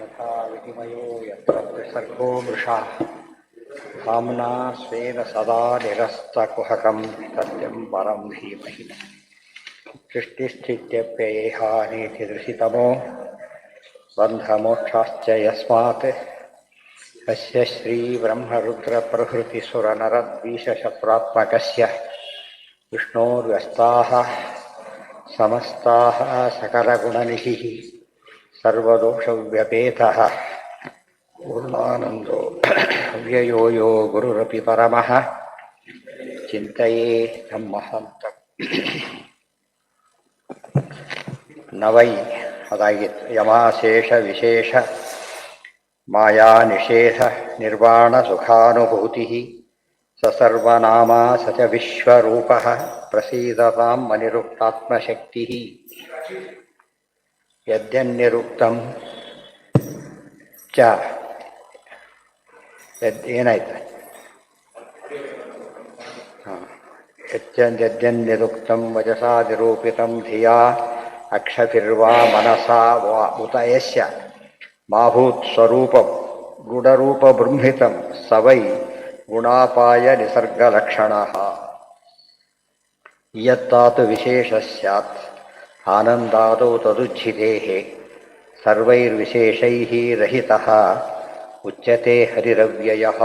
यथा विनिमयो यत्र त्रिसर्गो मृषा धाम्ना स्वेन सदा निरस्तकुहकं सत्यं परं धीमहि सृष्टिस्थित्यप्ययेहानीतिदृशितमो बन्धमोक्षाश्च यस्मात् अस्य श्रीब्रह्मरुद्रप्रभृतिसुरनरद्वीषशत्रात्मकस्य विष्णोर्व्यस्ताः समस्ताः सकलगुणनिधिः सर्वदोषव्यपेतः पूर्णानन्दो व्ययो यो गुरुरपि परमः चिन्तये धम्महन्तम् नवै अदागिತ್ತು ಯಮಾಶೇಷ ವಿಶೇಷ ಮಾಯಾ ನಿಷೇಧ ನಿರ್ವಾಣ ಸುಖಾನುಭೂತಿ ಸಸರ್ವನಾಮ ಸಚ ವಿಶ್ವರೂಪ ಪ್ರಸೀದತಾಂ ಅನಿರುಕ್ತಾತ್ಮಶಕ್ತಿ ಯದ್ಯನ್ನಿರುಕ್ತಂ ಚ ಏನಾಯ್ತು ಯದ್ಯನ್ನಿರುಕ್ತಂ ವಚಸಾ ನಿರೂಪಿತಂ ಧಿಯಾ ಅಕ್ಷಭಿರ್ವಾ ಮನಸಾ ವಾ ಉತ ಯಸ್ಯ ಮಾಭೂತ್ ಸ್ವರೂಪಂ ಗುಣರೂಪಬೃಂಹಿತಂ ಸ ವೈ ಗುಣಾಪಾಯ ನಿಸರ್ಗಲಕ್ಷಣಃ ಯತ್ತಾತು ವಿಶೇಷ ಸ್ಯಾತ್ ಆನಂದಾದೌ ತದುಚ್ಛಿತೇಃ ಸರ್ವೈರ್ವಿಶೇಷೈಃ ರಹಿತಃ ಉಚ್ಯತೆ ಹರಿರವ್ಯಯಃ.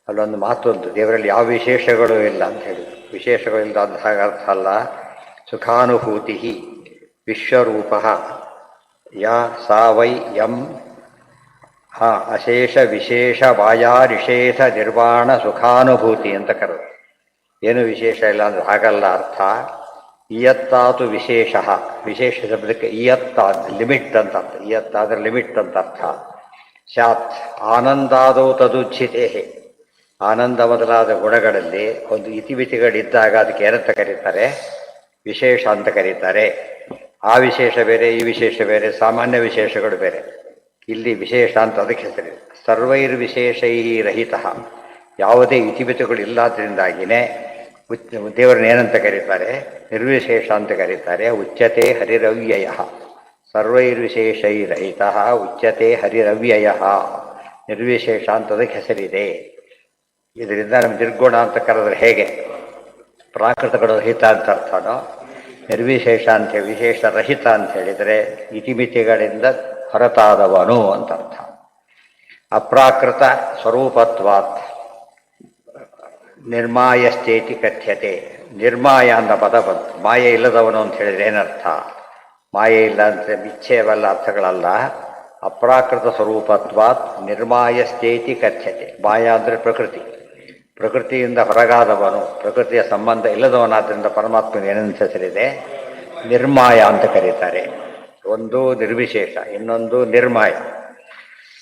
ಅಲ್ಲೊಂದು ಮಾತೊಂದು, ದೇವರಲ್ಲಿ ಯಾವ ವಿಶೇಷಗಳು ಇಲ್ಲ ಅಂತ ಹೇಳಿ. ವಿಶೇಷಗಳಿಲ್ಲ ಅಂತ ಹಾಗೆ ಅರ್ಥ ಅಲ್ಲ. ಸುಖಾನುಭೂತಿ ವಿಶ್ವರೂಪ ಯಾ ಸಾ ವೈ ಯಂ ಅಶೇಷ ವಿಶೇಷ ವಾಯಾ ನಿಷೇಧ ನಿರ್ವಾಣ ಸುಖಾನುಭೂತಿ ಅಂತ ಕರೆದು. ಏನು ವಿಶೇಷ ಇಲ್ಲ ಅಂದ್ರೆ ಹಾಗಲ್ಲ ಅರ್ಥ. ಇಯತ್ತಾತು ವಿಶೇಷ, ವಿಶೇಷ ಶಬ್ದಕ್ಕೆ ಇಯತ್ತಾದ ಲಿಮಿಟ್ ಅಂತ ಅರ್ಥ. ಇಯತ್ತಾದ್ರೆ ಲಿಮಿಟ್ ಅಂತ ಅರ್ಥ. ಸ್ಯಾತ್ ಆನಂದಾದೌ ತದುಚ್ಛಿತೇ, ಆನಂದ ಮೊದಲಾದ ಗುಣಗಳಲ್ಲಿ ಒಂದು ಇತಿಮಿತಿಗಳಿದ್ದಾಗ ಅದಕ್ಕೆ ಏನಂತ ಕರೀತಾರೆ? ವಿಶೇಷ ಅಂತ ಕರೀತಾರೆ. ಆ ವಿಶೇಷ ಬೇರೆ, ಈ ವಿಶೇಷ ಬೇರೆ, ಸಾಮಾನ್ಯ ವಿಶೇಷಗಳು ಬೇರೆ. ಇಲ್ಲಿ ವಿಶೇಷ ಅಂತ ಅದಕ್ಕೆ ಹೆಸರಿದೆ. ಸರ್ವೈರ್ವಿಶೇಷೈ ರಹಿತ, ಯಾವುದೇ ಇತಿಮಿತಿಗಳು ಇಲ್ಲದ್ರಿಂದಾಗಿಯೇ ದೇವರನ್ನ ಏನಂತ ಕರೀತಾರೆ? ನಿರ್ವಿಶೇಷ ಅಂತ ಕರೀತಾರೆ. ಉಚ್ಯತೆ ಹರಿರವ್ಯಯ. ಸರ್ವೈರ್ವಿಶೇಷೈ ರಹಿತ ಉಚ್ಯತೆ ಹರಿರವ್ಯಯ. ನಿರ್ವಿಶೇಷ ಅಂತ ಅದಕ್ಕೆ ಹೆಸರಿದೆ. ಇದರಿಂದ ನಮ್ಗೆ ನಿರ್ಗುಣ ಅಂತ ಕರೆದ್ರೆ ಹೇಗೆ? ಪ್ರಾಕೃತಗಳು ರಹಿತ ಅಂತ ಅರ್ಥನೋ, ನಿರ್ವಿಶೇಷ ಅಂತೇಳಿ ವಿಶೇಷ ರಹಿತ ಅಂತ ಹೇಳಿದರೆ ಇತಿಮಿತಿಗಳಿಂದ ಹೊರತಾದವನು ಅಂತ ಅರ್ಥ. ಅಪ್ರಾಕೃತ ಸ್ವರೂಪತ್ವಾತ್ ನಿರ್ಮಾಯಶ್ಚೇತಿ ಕಥ್ಯತೆ. ನಿರ್ಮಾಯ ಅಂತ ಪದ ಬಂತು. ಮಾಯೆ ಇಲ್ಲದವನು ಅಂತ ಹೇಳಿದ್ರೆ ಏನರ್ಥ? ಮಾಯೆ ಇಲ್ಲ ಅಂತ ವಿಚ್ಛೇವಲ್ಲ ಅರ್ಥಗಳಲ್ಲ. ಅಪ್ರಾಕೃತ ಸ್ವರೂಪತ್ವಾತ್ ನಿರ್ಮಾಯಶ್ಚೇತಿ ಕಥ್ಯತೆ. ಮಾಯ ಅಂದರೆ ಪ್ರಕೃತಿ, ಪ್ರಕೃತಿಯಿಂದ ಹೊರಗಾದವನು, ಪ್ರಕೃತಿಯ ಸಂಬಂಧ ಇಲ್ಲದವನಾದ್ದರಿಂದ ಪರಮಾತ್ಮನ ಏನಂತ ಹೆಸರಿದೆ? ನಿರ್ಮಾಯ ಅಂತ ಕರೀತಾರೆ. ಒಂದು ನಿರ್ವಿಶೇಷ, ಇನ್ನೊಂದು ನಿರ್ಮಾಯ.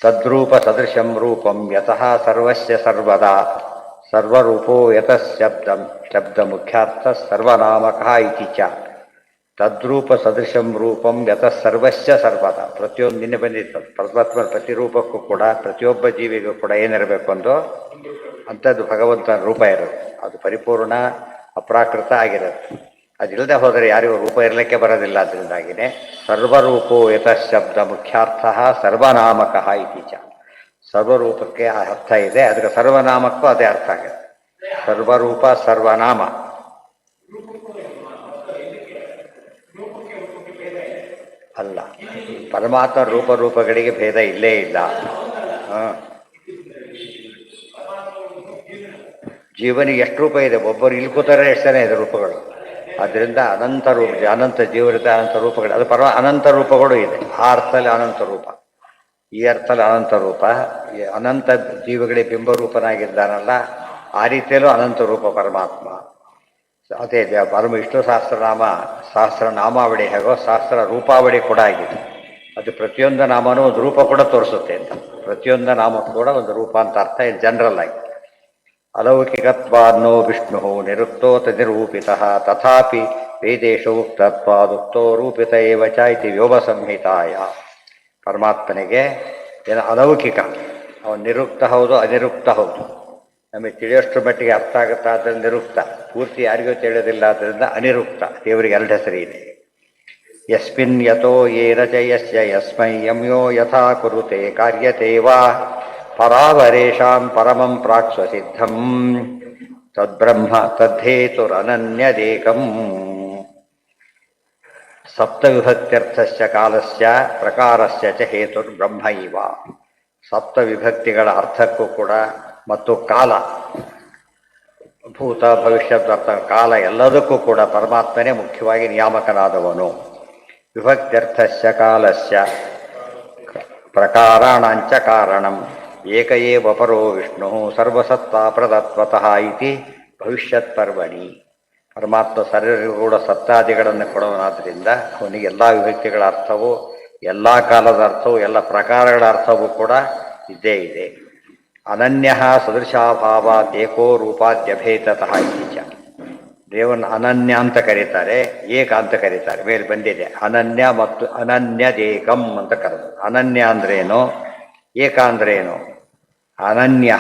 ತದ್ರೂಪ ಸದೃಶಂ ರೂಪಂ ಯತಃ ಸರ್ವಸ್ಯ ಸರ್ವದಾ ಸರ್ವರೂಪೋ ಯತಃ ಶಬ್ದಂ ಶಬ್ದ ಮುಖ್ಯಾರ್ಥ ಸರ್ವನಾಮಕಃ ಇತಿ ಚ. ತದ್ರೂಪ ಸದೃಶಂ ರೂಪಂ ಯತಃ ಸರ್ವಸ್ಯ ಸರ್ವದ. ಪ್ರತಿಯೊಂದು ನಿನ್ನೆ ಬಂದಿತ್ತು. ಪರಮಾತ್ಮನ ಪ್ರತಿರೂಪಕ್ಕೂ ಕೂಡ, ಪ್ರತಿಯೊಬ್ಬ ಜೀವಿಗೂ ಕೂಡ ಏನಿರಬೇಕು ಅಂದು ಅಂಥದ್ದು ಭಗವಂತನ ರೂಪ ಇರೋದು. ಅದು ಪರಿಪೂರ್ಣ ಅಪ್ರಾಕೃತ ಆಗಿರುತ್ತೆ. ಅದಿಲ್ಲದೆ ಹೋದರೆ ಯಾರಿಗೂ ರೂಪ ಇರಲಿಕ್ಕೆ ಬರೋದಿಲ್ಲ. ಅದರಿಂದಾಗಿಯೇ ಸರ್ವರೂಪೋ ಯತಃ ಶಬ್ದ ಮುಖ್ಯಾರ್ಥ ಸರ್ವನಾಮಕಃ ಇತಿ ಚ. ಸರ್ವರೂಪಕ್ಕೆ ಆ ಅರ್ಥ ಇದೆ, ಅದಕ್ಕೆ ಸರ್ವನಾಮಕ್ಕೂ ಅದೇ ಅರ್ಥ ಆಗುತ್ತೆ. ಸರ್ವರೂಪ ಸರ್ವನಾಮ ಅಲ್ಲ. ಪರಮಾತ್ಮ ರೂಪಗಳಿಗೆ ಭೇದ ಇಲ್ಲೇ ಇಲ್ಲ. ಜೀವನಿಗೆ ಎಷ್ಟು ರೂಪ ಇದೆ? ಒಬ್ಬರು ಇಲ್ಲಿ ಕೂತಾರೆ ಎಷ್ಟು ಜನ ಇದೆ ರೂಪಗಳು. ಆದ್ದರಿಂದ ಅನಂತ ರೂಪ, ಅನಂತ ಜೀವರಿತ ಅನಂತ ರೂಪಗಳು. ಅದು ಅನಂತ ರೂಪಗಳು ಇದೆ. ಆ ಅರ್ಥದಲ್ಲಿ ಅನಂತ ರೂಪ, ಈ ಅರ್ಥದಲ್ಲಿ ಅನಂತ ರೂಪ. ಅನಂತ ಜೀವಗಳಿಗೆ ಬಿಂಬರೂಪನಾಗಿದ್ದಾನಲ್ಲ, ಆ ರೀತಿಯಲ್ಲೂ ಅನಂತ ರೂಪ ಪರಮಾತ್ಮ. ಅದೇ ಪರಮ ವಿಷ್ಣು ಸಹಸ್ರನಾಮಾವಳಿ ಹೇಗೋ ಸಹಸ್ರ ರೂಪಾವಳಿ ಕೂಡ ಆಗಿದೆ. ಅದು ಪ್ರತಿಯೊಂದು ನಾಮನೂ ಒಂದು ರೂಪ ಕೂಡ ತೋರಿಸುತ್ತೆ ಅಂತ. ಪ್ರತಿಯೊಂದು ನಾಮ ಕೂಡ ಒಂದು ರೂಪ ಅಂತ ಅರ್ಥ. ಇದು ಜನರಲ್ ಆಗಿ. ಅಲೌಕಿಕತ್ವಾನ್ನೋ ವಿಷ್ಣು ನಿರುಕ್ತೋತ ನಿರೂಪಿತಃ ತಥಾಪಿ ವೇದೇಶು ಉಕ್ತತ್ವಾದುಕ್ತೋ ರೂಪಿತ ಏವ ಚ ಇತಿ ವ್ಯೋಮ ಸಂಹಿತಾಯ. ಪರಮಾತ್ಮನಿಗೆ ಏನು ಅಲೌಕಿಕ, ಅವನು ನಿರುಕ್ತ ಹೌದು, ಅನಿರುಕ್ತ ಹೌದು. ನಮಗೆ ತಿಳಿಯೋಷ್ಟರ ಮಟ್ಟಿಗೆ ಅರ್ಥ ಆಗುತ್ತಾ ಆದ್ದರಿಂದ ನಿರುಕ್ತ, ಪೂರ್ತಿ ಯಾರಿಗೂ ತಿಳಿಯೋದಿಲ್ಲ ಆದ್ದರಿಂದ ಅನಿರುಕ್ತ. ದೇವರಿಗೆ ಎರಡು ಹೆಸರು ಇದೆ. ಯಸ್ಮಿನ್ ಯತೋ ಯೇನ ಚ ಯಸ್ಯ ಯಸ್ಮೈ ಯಮ್ಯೋ ಯಥಾ ಕುರುತೆ ಕಾರ್ಯತೆ ವಾ ಪರಾವರೇಷಾಂ ಪರಮಂ ಪ್ರಾಕ್ ಸ್ವಸಿದ್ಧಂ ತದ್ಬ್ರಹ್ಮ ತದ್ಧೇತುರನನ್ಯದೇಕಂ. ಸಪ್ತವಿಭಕ್ತ್ಯರ್ಥಸ್ಯ ಕಾಲಸ್ಯ ಪ್ರಕಾರಸ್ಯ ಚ ಹೇತುರ್ಬ್ರಹ್ಮೈವ. ಸಪ್ತವಿಭಕ್ತಿಗಳ ಅರ್ಥಕ್ಕೂ ಕೂಡ ಮತ್ತು ಕಾಲ, ಭೂತ ಭವಿಷ್ಯದ ಕಾಲ ಎಲ್ಲದಕ್ಕೂ ಕೂಡ ಪರಮಾತ್ಮನೇ ಮುಖ್ಯವಾಗಿ ನಿಯಾಮಕನಾದವನು. ವಿಭಕ್ತ್ಯರ್ಥಸ್ಯ ಕಾಲಸ್ಯ ಪ್ರಕಾರಾಣಾಂಚ ಕಾರಣಂ ಏಕ ಏವ ಪರೋ ವಿಷ್ಣು ಸರ್ವಸತ್ತಾ ಪ್ರದತ್ವತಃ ಇತಿ ಭವಿಷ್ಯತ್ ಪರ್ವಣಿ. ಪರಮಾತ್ಮ ಸರ್ವರಿಗೂ ಕೂಡ ಸತ್ತಾದಿಗಳನ್ನು ಕೊಡುವನಾದ್ದರಿಂದ ಅವನಿಗೆ ಎಲ್ಲ ವಿಭಕ್ತಿಗಳ ಅರ್ಥವು, ಎಲ್ಲ ಕಾಲದ ಅರ್ಥವು, ಎಲ್ಲ ಪ್ರಕಾರಗಳ ಅರ್ಥವೂ ಕೂಡ ಇದ್ದೇ ಇದೆ. ಅನನ್ಯ ಸದೃಶಾಭಾವಾತ್ ಏಕೋ ರೂಪಾದ್ಯಭೇದತಃ ಇತ್ತೀಚ. ದೇವರನ್ನು ಅನನ್ಯ ಅಂತ ಕರೀತಾರೆ, ಏಕ ಅಂತ ಕರೀತಾರೆ. ಮೇಲೆ ಬಂದಿದೆ ಅನನ್ಯ ಮತ್ತು ಅನನ್ಯದೇಕಂ ಅಂತ ಕರೆದು. ಅನನ್ಯ ಅಂದ್ರೇನು, ಏಕ ಅಂದ್ರೇನು? ಅನನ್ಯ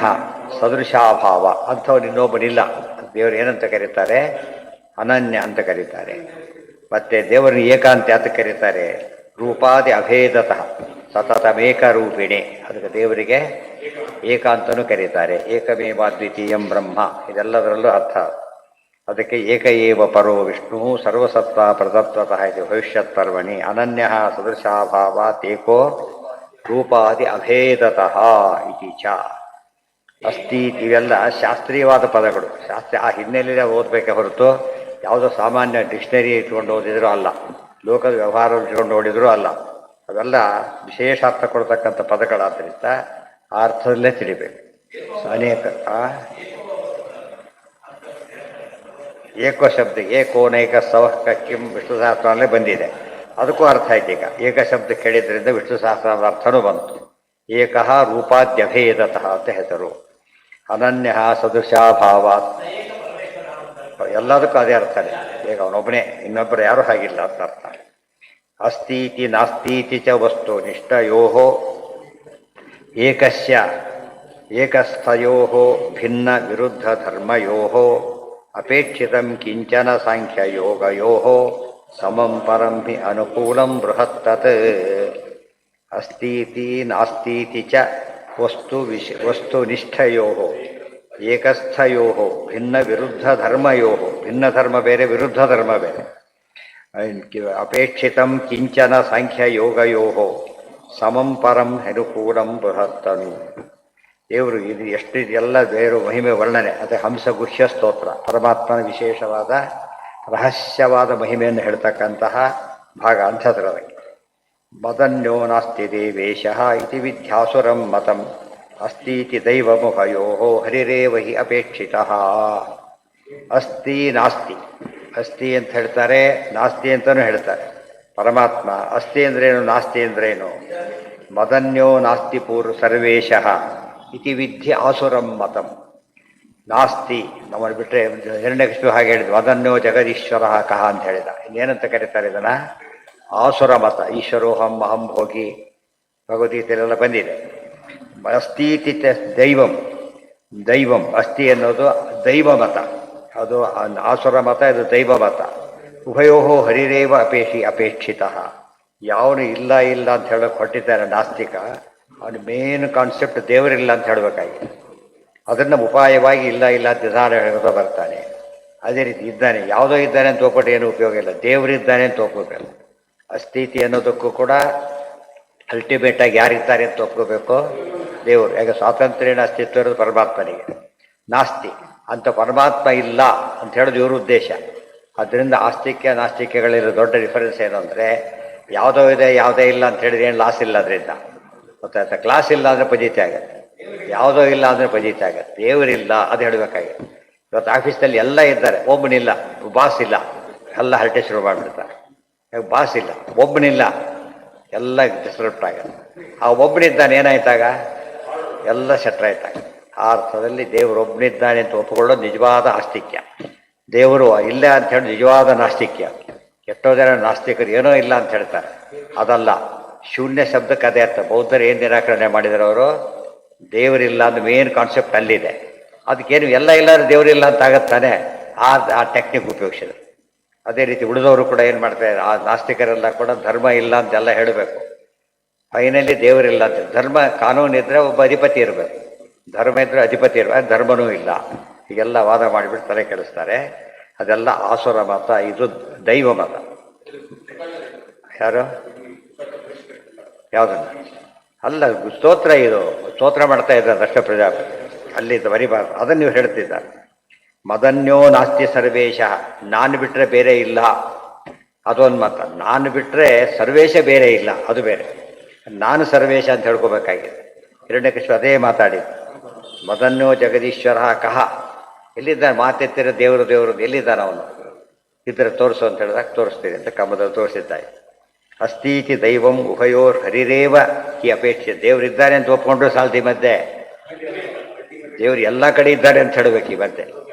ಸದೃಶಾಭಾವ ಅಂಥವ್ರು ಇನ್ನೊಬ್ಬನಿಲ್ಲ. ದೇವರು ಏನಂತ ಕರೀತಾರೆ? ಅನನ್ಯ ಅಂತ ಕರೀತಾರೆ. ಮತ್ತೆ ದೇವರನ್ನು ಏಕ ಅಂತ ಯಾತಕ್ಕೆ ಕರೀತಾರೆ? ರೂಪಾದಿ ಅಭೇದತಃ ಸತತಮೇಕ ರೂಪಿಣಿ. ಅದಕ್ಕೆ ದೇವರಿಗೆ ಏಕ ಅಂತಲೂ ಕರೀತಾರೆ. ಏಕಮೇವ ದ್ವಿತೀಯಂ ಬ್ರಹ್ಮ, ಇದೆಲ್ಲದರಲ್ಲೂ ಅರ್ಥ. ಅದಕ್ಕೆ ಏಕ ಏವ ಪರೋ ವಿಷ್ಣು ಸರ್ವಸತ್ತ ಪ್ರದತ್ವತಃ ಇದು ಭವಿಷ್ಯತ್ ಪರ್ವಣಿ. ಅನನ್ಯ ಸದೃಶಾಭಾವಾತ್ ಏಕೋ ರೂಪಾದಿ ಅಭೇದತಃ ಇತಿ ಚ ಅಸ್ತಿ. ಇವೆಲ್ಲ ಶಾಸ್ತ್ರೀಯವಾದ ಪದಗಳು. ಆ ಹಿನ್ನೆಲೆಯಲ್ಲಿ ಓದಬೇಕೆ ಹೊರತು ಯಾವುದೋ ಸಾಮಾನ್ಯ ಡಿಕ್ಷನರಿ ಇಟ್ಕೊಂಡು ಓದಿದ್ರೂ ಅಲ್ಲ, ಲೋಕದ ವ್ಯವಹಾರ ಇಟ್ಕೊಂಡು ಓದಿದ್ರೂ ಅಲ್ಲ. ಅವೆಲ್ಲ ವಿಶೇಷ ಅರ್ಥ ಕೊಡ್ತಕ್ಕಂಥ ಪದಗಳಾದ್ದರಿಂದ ಆ ಅರ್ಥದಲ್ಲೇ ತಿಳಿಬೇಕು. ಅನೇಕ ಏಕೋ ಶಬ್ದ ಏಕೋನೈಕ ಸವಃ ಕಿಂ ವಿಷ್ಣು ಸಹಸ್ರನಲ್ಲೇ ಬಂದಿದೆ. ಅದಕ್ಕೂ ಅರ್ಥ ಆಯ್ತು. ಈಗ ಏಕ ಶಬ್ದ ಕೇಳಿದ್ರಿಂದ ವಿಷ್ಣು ಸಹಸ್ರದ ಅರ್ಥನೂ ಬಂತು. ಏಕಃ ರೂಪಾದ್ಯಭೇದತಃ ಅಂತ ಹೆಸರು. ಅನನ್ಯ ಸದೃಶಾಭಾವಾತ್ ಎಲ್ಲದಕ್ಕೂ ಅದೇ ಅರ್ಥನೇ. ಈಗ ಅವನೊಬ್ಬನೇ, ಇನ್ನೊಬ್ಬರು ಯಾರೂ ಹಾಗಿಲ್ಲ ಅಂತ ಅರ್ಥ. ಅಸ್ತೀತಿ ನಾಸ್ತೀತಿ ಚ ವಸ್ತು ನಿಷ್ಠಯೋ ಏಕಸ್ಯ ಏಕಸ್ಥಯೋ ಭಿನ್ನ ವಿರುದ್ಧ ಧರ್ಮಯೋ ಅಪೇಕ್ಷಿತಂ ಕಿಂಚನ ಸಾಂಖ್ಯಯೋಗಯೋ ಸಮಂ ಪರಂ ಹಿ ಅನುಕೂಲಂ ಬೃಹತ್ತತ್. ಅಸ್ತೀತಿ ನಾಸ್ತೀತಿ ಚ ವಸ್ತುನಿಷ್ಠಯೋ ಏಕಸ್ಥಯೋ ಭಿನ್ನ ವಿರುದ್ಧ ಧರ್ಮಯೋ. ಭಿನ್ನ ಧರ್ಮ ಬೇರೆ, ವಿರುದ್ಧ ಧರ್ಮ ಬೇರೆ. ಅಪೇಕ್ಷಿತಂ ಕಿಂಚನ ಸಾಂಖ್ಯಯೋಗಯೋ ಸಮಂ ಪರಂ ಅನುಕೂಲಂ ಬೃಹತ್ತನು. ದೇವರು ಇದು ಎಷ್ಟು ಇದೆಲ್ಲ ಬೇರು ಮಹಿಮೆ ವರ್ಣನೆ. ಅದೇ ಹಂಸಗುಹ್ಯ ಸ್ತೋತ್ರ, ಪರಮಾತ್ಮನ ವಿಶೇಷವಾದ ರಹಸ್ಯವಾದ ಮಹಿಮೆಯನ್ನು ಹೇಳ್ತಕ್ಕಂತಹ ಭಾಗ ಅಂಥದ್ರೊಳಗೆ. ಮದನ್ಯೋ ನಾಸ್ತಿ ದೇವೇಶಃ ಇತಿ ವಿದ್ಯಾಸುರಂ ಮತಂ ಅಸ್ತೀತಿ ದೈವಮುಖಯೋ ಹರಿರೇವ ಹಿ ಅಪೇಕ್ಷಿತಃ. ಅಸ್ತಿ ನಾಸ್ತಿ, ಅಸ್ತಿ ಅಂತ ಹೇಳ್ತಾರೆ, ನಾಸ್ತಿ ಅಂತಲೂ ಹೇಳ್ತಾರೆ. ಪರಮಾತ್ಮ ಅಸ್ತಿ ಅಂದ್ರೇನು, ನಾಸ್ತಿ ಅಂದ್ರೇನು? ಮದನ್ಯೋ ನಾಸ್ತಿ ಸರ್ವೇಶಃ ಇತಿ ವಿದ್ಯೆ ಆಸುರಂ ಮತಂ. ನಾಸ್ತಿ ನಮ್ಮನ್ನು ಬಿಟ್ಟರೆ ಹಿರಣ್ಯಕಶಿಪು ಹಾಗೆ ಹೇಳಿದ್ರು, ಮದನ್ಯೋ ಜಗದೀಶ್ವರ ಕಹ ಅಂತ ಹೇಳಿದ. ಇನ್ನೇನಂತ ಕರೀತಾರೆ ಇದನ್ನ? ಆಸುರ ಮತ. ಈಶ್ವರೋಹಂ ಅಹಂ ಭೋಗಿ ಭಗವದ್ಗೀತೆಯಲ್ಲೆಲ್ಲ ಬಂದಿದೆ. ಅಸ್ತೀತಿ ದೈವಂ, ದೈವಂ ಅಸ್ತಿ ಅನ್ನೋದು ದೈವ ಮತ, ಅದು ಆಸುರ ಮತ, ಇದು ದೈವ ಮತ. ಉಭಯೋ ಹರಿರೇವ ಅಪೇಕ್ಷಿತ. ಯಾವನು ಇಲ್ಲ ಇಲ್ಲ ಅಂತ ಹೇಳೋಕೆ ಹೊಟ್ಟಿದ್ದಾರೆ ನಾಸ್ತಿಕ, ಅವನ ಮೇನ್ ಕಾನ್ಸೆಪ್ಟ್ ದೇವರಿಲ್ಲ ಅಂತ ಹೇಳಬೇಕಾಗಿದೆ. ಅದನ್ನು ಉಪಾಯವಾಗಿ ಇಲ್ಲ ಇಲ್ಲ ಅಂತ ನಿಧಾನ ಹೇಳ್ತಾ ಬರ್ತಾನೆ. ಅದೇ ರೀತಿ ಇದ್ದಾನೆ, ಯಾವುದೋ ಇದ್ದಾನೆ ಅಂತ ಒಪ್ಪಿಟ್ಟು ಏನು ಉಪಯೋಗ ಇಲ್ಲ, ದೇವರಿದ್ದಾನೆ ಅಂತ ಒಪ್ಕೋಬೇಕು. ಅಸ್ಥಿತಿ ಅನ್ನೋದಕ್ಕೂ ಕೂಡ ಅಲ್ಟಿಮೇಟಾಗಿ ಯಾರಿದ್ದಾರೆ ಅಂತ ಒಪ್ಕೋಬೇಕು? ದೇವರು. ಯಾಕೆ ಸ್ವಾತಂತ್ರ್ಯನ ಅಸ್ತಿತ್ವ ಇರೋದು ಪರಮಾತ್ಮನಿಗೆ. ನಾಸ್ತಿ ಅಂತ ಪರಮಾತ್ಮ ಇಲ್ಲ ಅಂತ ಹೇಳೋದು ಇವ್ರ ಉದ್ದೇಶ. ಅದರಿಂದ ಆಸ್ತಿಕ್ಯ ನಾಸ್ತಿಕ್ಯಗಳಿರೋ ದೊಡ್ಡ ಡಿಫರೆನ್ಸ್ ಏನು ಅಂದರೆ, ಯಾವುದೋ ಇದೆ ಯಾವುದೇ ಇಲ್ಲ ಅಂತ ಹೇಳಿದ್ರೆ ಏನು ಲಾಸ್ ಇಲ್ಲ. ಅದರಿಂದ ಗೊತ್ತಾಯ್ತಾ? ಕ್ಲಾಸ್ ಇಲ್ಲ ಅಂದರೆ ಪಜಿತಿ ಆಗುತ್ತೆ, ಯಾವುದೋ ಇಲ್ಲ ಅಂದರೆ ಪಜಿತಿ ಆಗುತ್ತೆ. ದೇವರಿಲ್ಲ ಅದು ಹೇಳಬೇಕಾಗಿದೆ. ಇವತ್ತು ಆಫೀಸ್ನಲ್ಲಿ ಎಲ್ಲ ಇದ್ದಾರೆ, ಒಬ್ಬನಿಲ್ಲ, ಬಾಸ್ ಇಲ್ಲ, ಎಲ್ಲ ಹರಟೆ ಶುರು ಮಾಡಿಬಿಡ್ತಾರೆ. ಬಾಸ್ ಇಲ್ಲ, ಒಬ್ಬನಿಲ್ಲ, ಎಲ್ಲ ಡಿಸ್ಟರ್ಬ್ ಆಗುತ್ತೆ. ಆ ಒಬ್ಬನಿದ್ದಾನೆ ಏನಾಯ್ತಾಗ ಎಲ್ಲ ಸೆಟ್ರ್ ಆಯ್ತಾಗ. ಆ ಅರ್ಥದಲ್ಲಿ ದೇವರೊಬ್ಬನಿದ್ದಾನೆ ಅಂತ ಒಪ್ಪಿಕೊಳ್ಳೋದು ನಿಜವಾದ ಆಸ್ತಿಕ್ಯ. ದೇವರು ಇಲ್ಲ ಅಂತ ಹೇಳಿ ನಿಜವಾದ ನಾಸ್ತಿಕ್ಯ. ಎಷ್ಟೋ ಜನ ನಾಸ್ತಿಕರು ಏನೋ ಇಲ್ಲ ಅಂತ ಹೇಳ್ತಾರೆ, ಅದಲ್ಲ. ಶೂನ್ಯ ಶಬ್ದಕ್ಕೆ ಅದೇ ಅರ್ಥ. ಬೌದ್ಧರು ಏನು ನಿರಾಕರಣೆ ಮಾಡಿದ್ರು ಅವರು? ದೇವರಿಲ್ಲ ಅಂದ್ರೆ ಮೇನ್ ಕಾನ್ಸೆಪ್ಟ್ ಅಲ್ಲಿದೆ. ಅದಕ್ಕೇನು ಎಲ್ಲ ಇಲ್ಲಾಂದ್ರೆ ದೇವರಿಲ್ಲ ಅಂತ ಆಗತ್ತಾನೆ. ಆ ಟೆಕ್ನಿಕ್ ಉಪಯೋಗಿಸಿದ್ರು. ಅದೇ ರೀತಿ ಉಳಿದವರು ಕೂಡ ಏನು ಮಾಡ್ತಾರೆ, ಆ ನಾಸ್ತಿಕರೆಲ್ಲ ಕೂಡ ಧರ್ಮ ಇಲ್ಲ ಅಂತೆಲ್ಲ ಹೇಳಬೇಕು. ಫೈನಲಿ ದೇವರಿಲ್ಲ ಅಂತ. ಧರ್ಮ ಕಾನೂನು ಇದ್ದರೆ ಒಬ್ಬ ಅಧಿಪತಿ ಇರಬೇಕು, ಧರ್ಮ ಇದ್ದರೆ ಅಧಿಪತಿ ಇರಬೇಕು, ಧರ್ಮನೂ ಇಲ್ಲ. ಹೀಗೆಲ್ಲ ವಾದ ಮಾಡಿಬಿಟ್ಟು ತಲೆ ಕೆಡಿಸ್ತಾರೆ. ಅದೆಲ್ಲ ಆಸುರ ಮತ, ಇದು ದೈವ ಮತ. ಯಾರು ಯಾವುದನ್ನು ಅಲ್ಲ, ಸ್ತೋತ್ರ, ಇದು ಸ್ತೋತ್ರ ಮಾಡ್ತಾ ಇದ್ದಾರೆ ದಕ್ಷ ಪ್ರಜಾಪತಿ, ಅಲ್ಲಿದ್ದು ಬರಿಬಾರ್ದು. ಅದನ್ನು ನೀವು ಹೇಳ್ತಿದ್ದಾರೆ. ಮದನ್ಯೋ ನಾಸ್ತಿ ಸರ್ವೇಶ, ನಾನು ಬಿಟ್ಟರೆ ಬೇರೆ ಇಲ್ಲ, ಅದೊಂದು ಮತ. ನಾನು ಬಿಟ್ಟರೆ ಸರ್ವೇಶ ಬೇರೆ ಇಲ್ಲ, ಅದು ಬೇರೆ. ನಾನು ಸರ್ವೇಶ ಅಂತ ಹೇಳ್ಕೋಬೇಕಾಗಿದೆ. ಹಿರಣ್ಯಕೃಷ್ಣ ಅದೇ ಮಾತಾಡಿದ್ದು. ಮದನ್ಯೋ ಜಗದೀಶ್ವರ ಕಹ, ಎಲ್ಲಿದ್ದಾನೆ? ಮಾತೆತ್ತಿರ ದೇವರು ದೇವರು ಎಲ್ಲಿದ್ದಾನೆ ಅವನು? ಇದ್ರೆ ತೋರಿಸು ಅಂತ ಹೇಳಿದಾಗ ತೋರಿಸ್ತೀನಿ ಅಂತ ಕಮ್ಮದಲ್ಲಿ ತೋರಿಸಿದ್ದಾಯಿ. ಅಸ್ತೀತಿ ದೈವಂ ಉಭಯೋರ್ ಹರಿರೇವ ಈ ಅಪೇಕ್ಷೆ. ದೇವರಿದ್ದಾರೆ ಅಂತ ಒಪ್ಕೊಂಡ್ರು ಸಾಲ್ತಿ ಮಧ್ಯೆ. ದೇವರು ಎಲ್ಲ ಕಡೆ ಇದ್ದಾರೆ ಅಂತ ಹೇಳಬೇಕು ಈ ಮಧ್ಯೆ.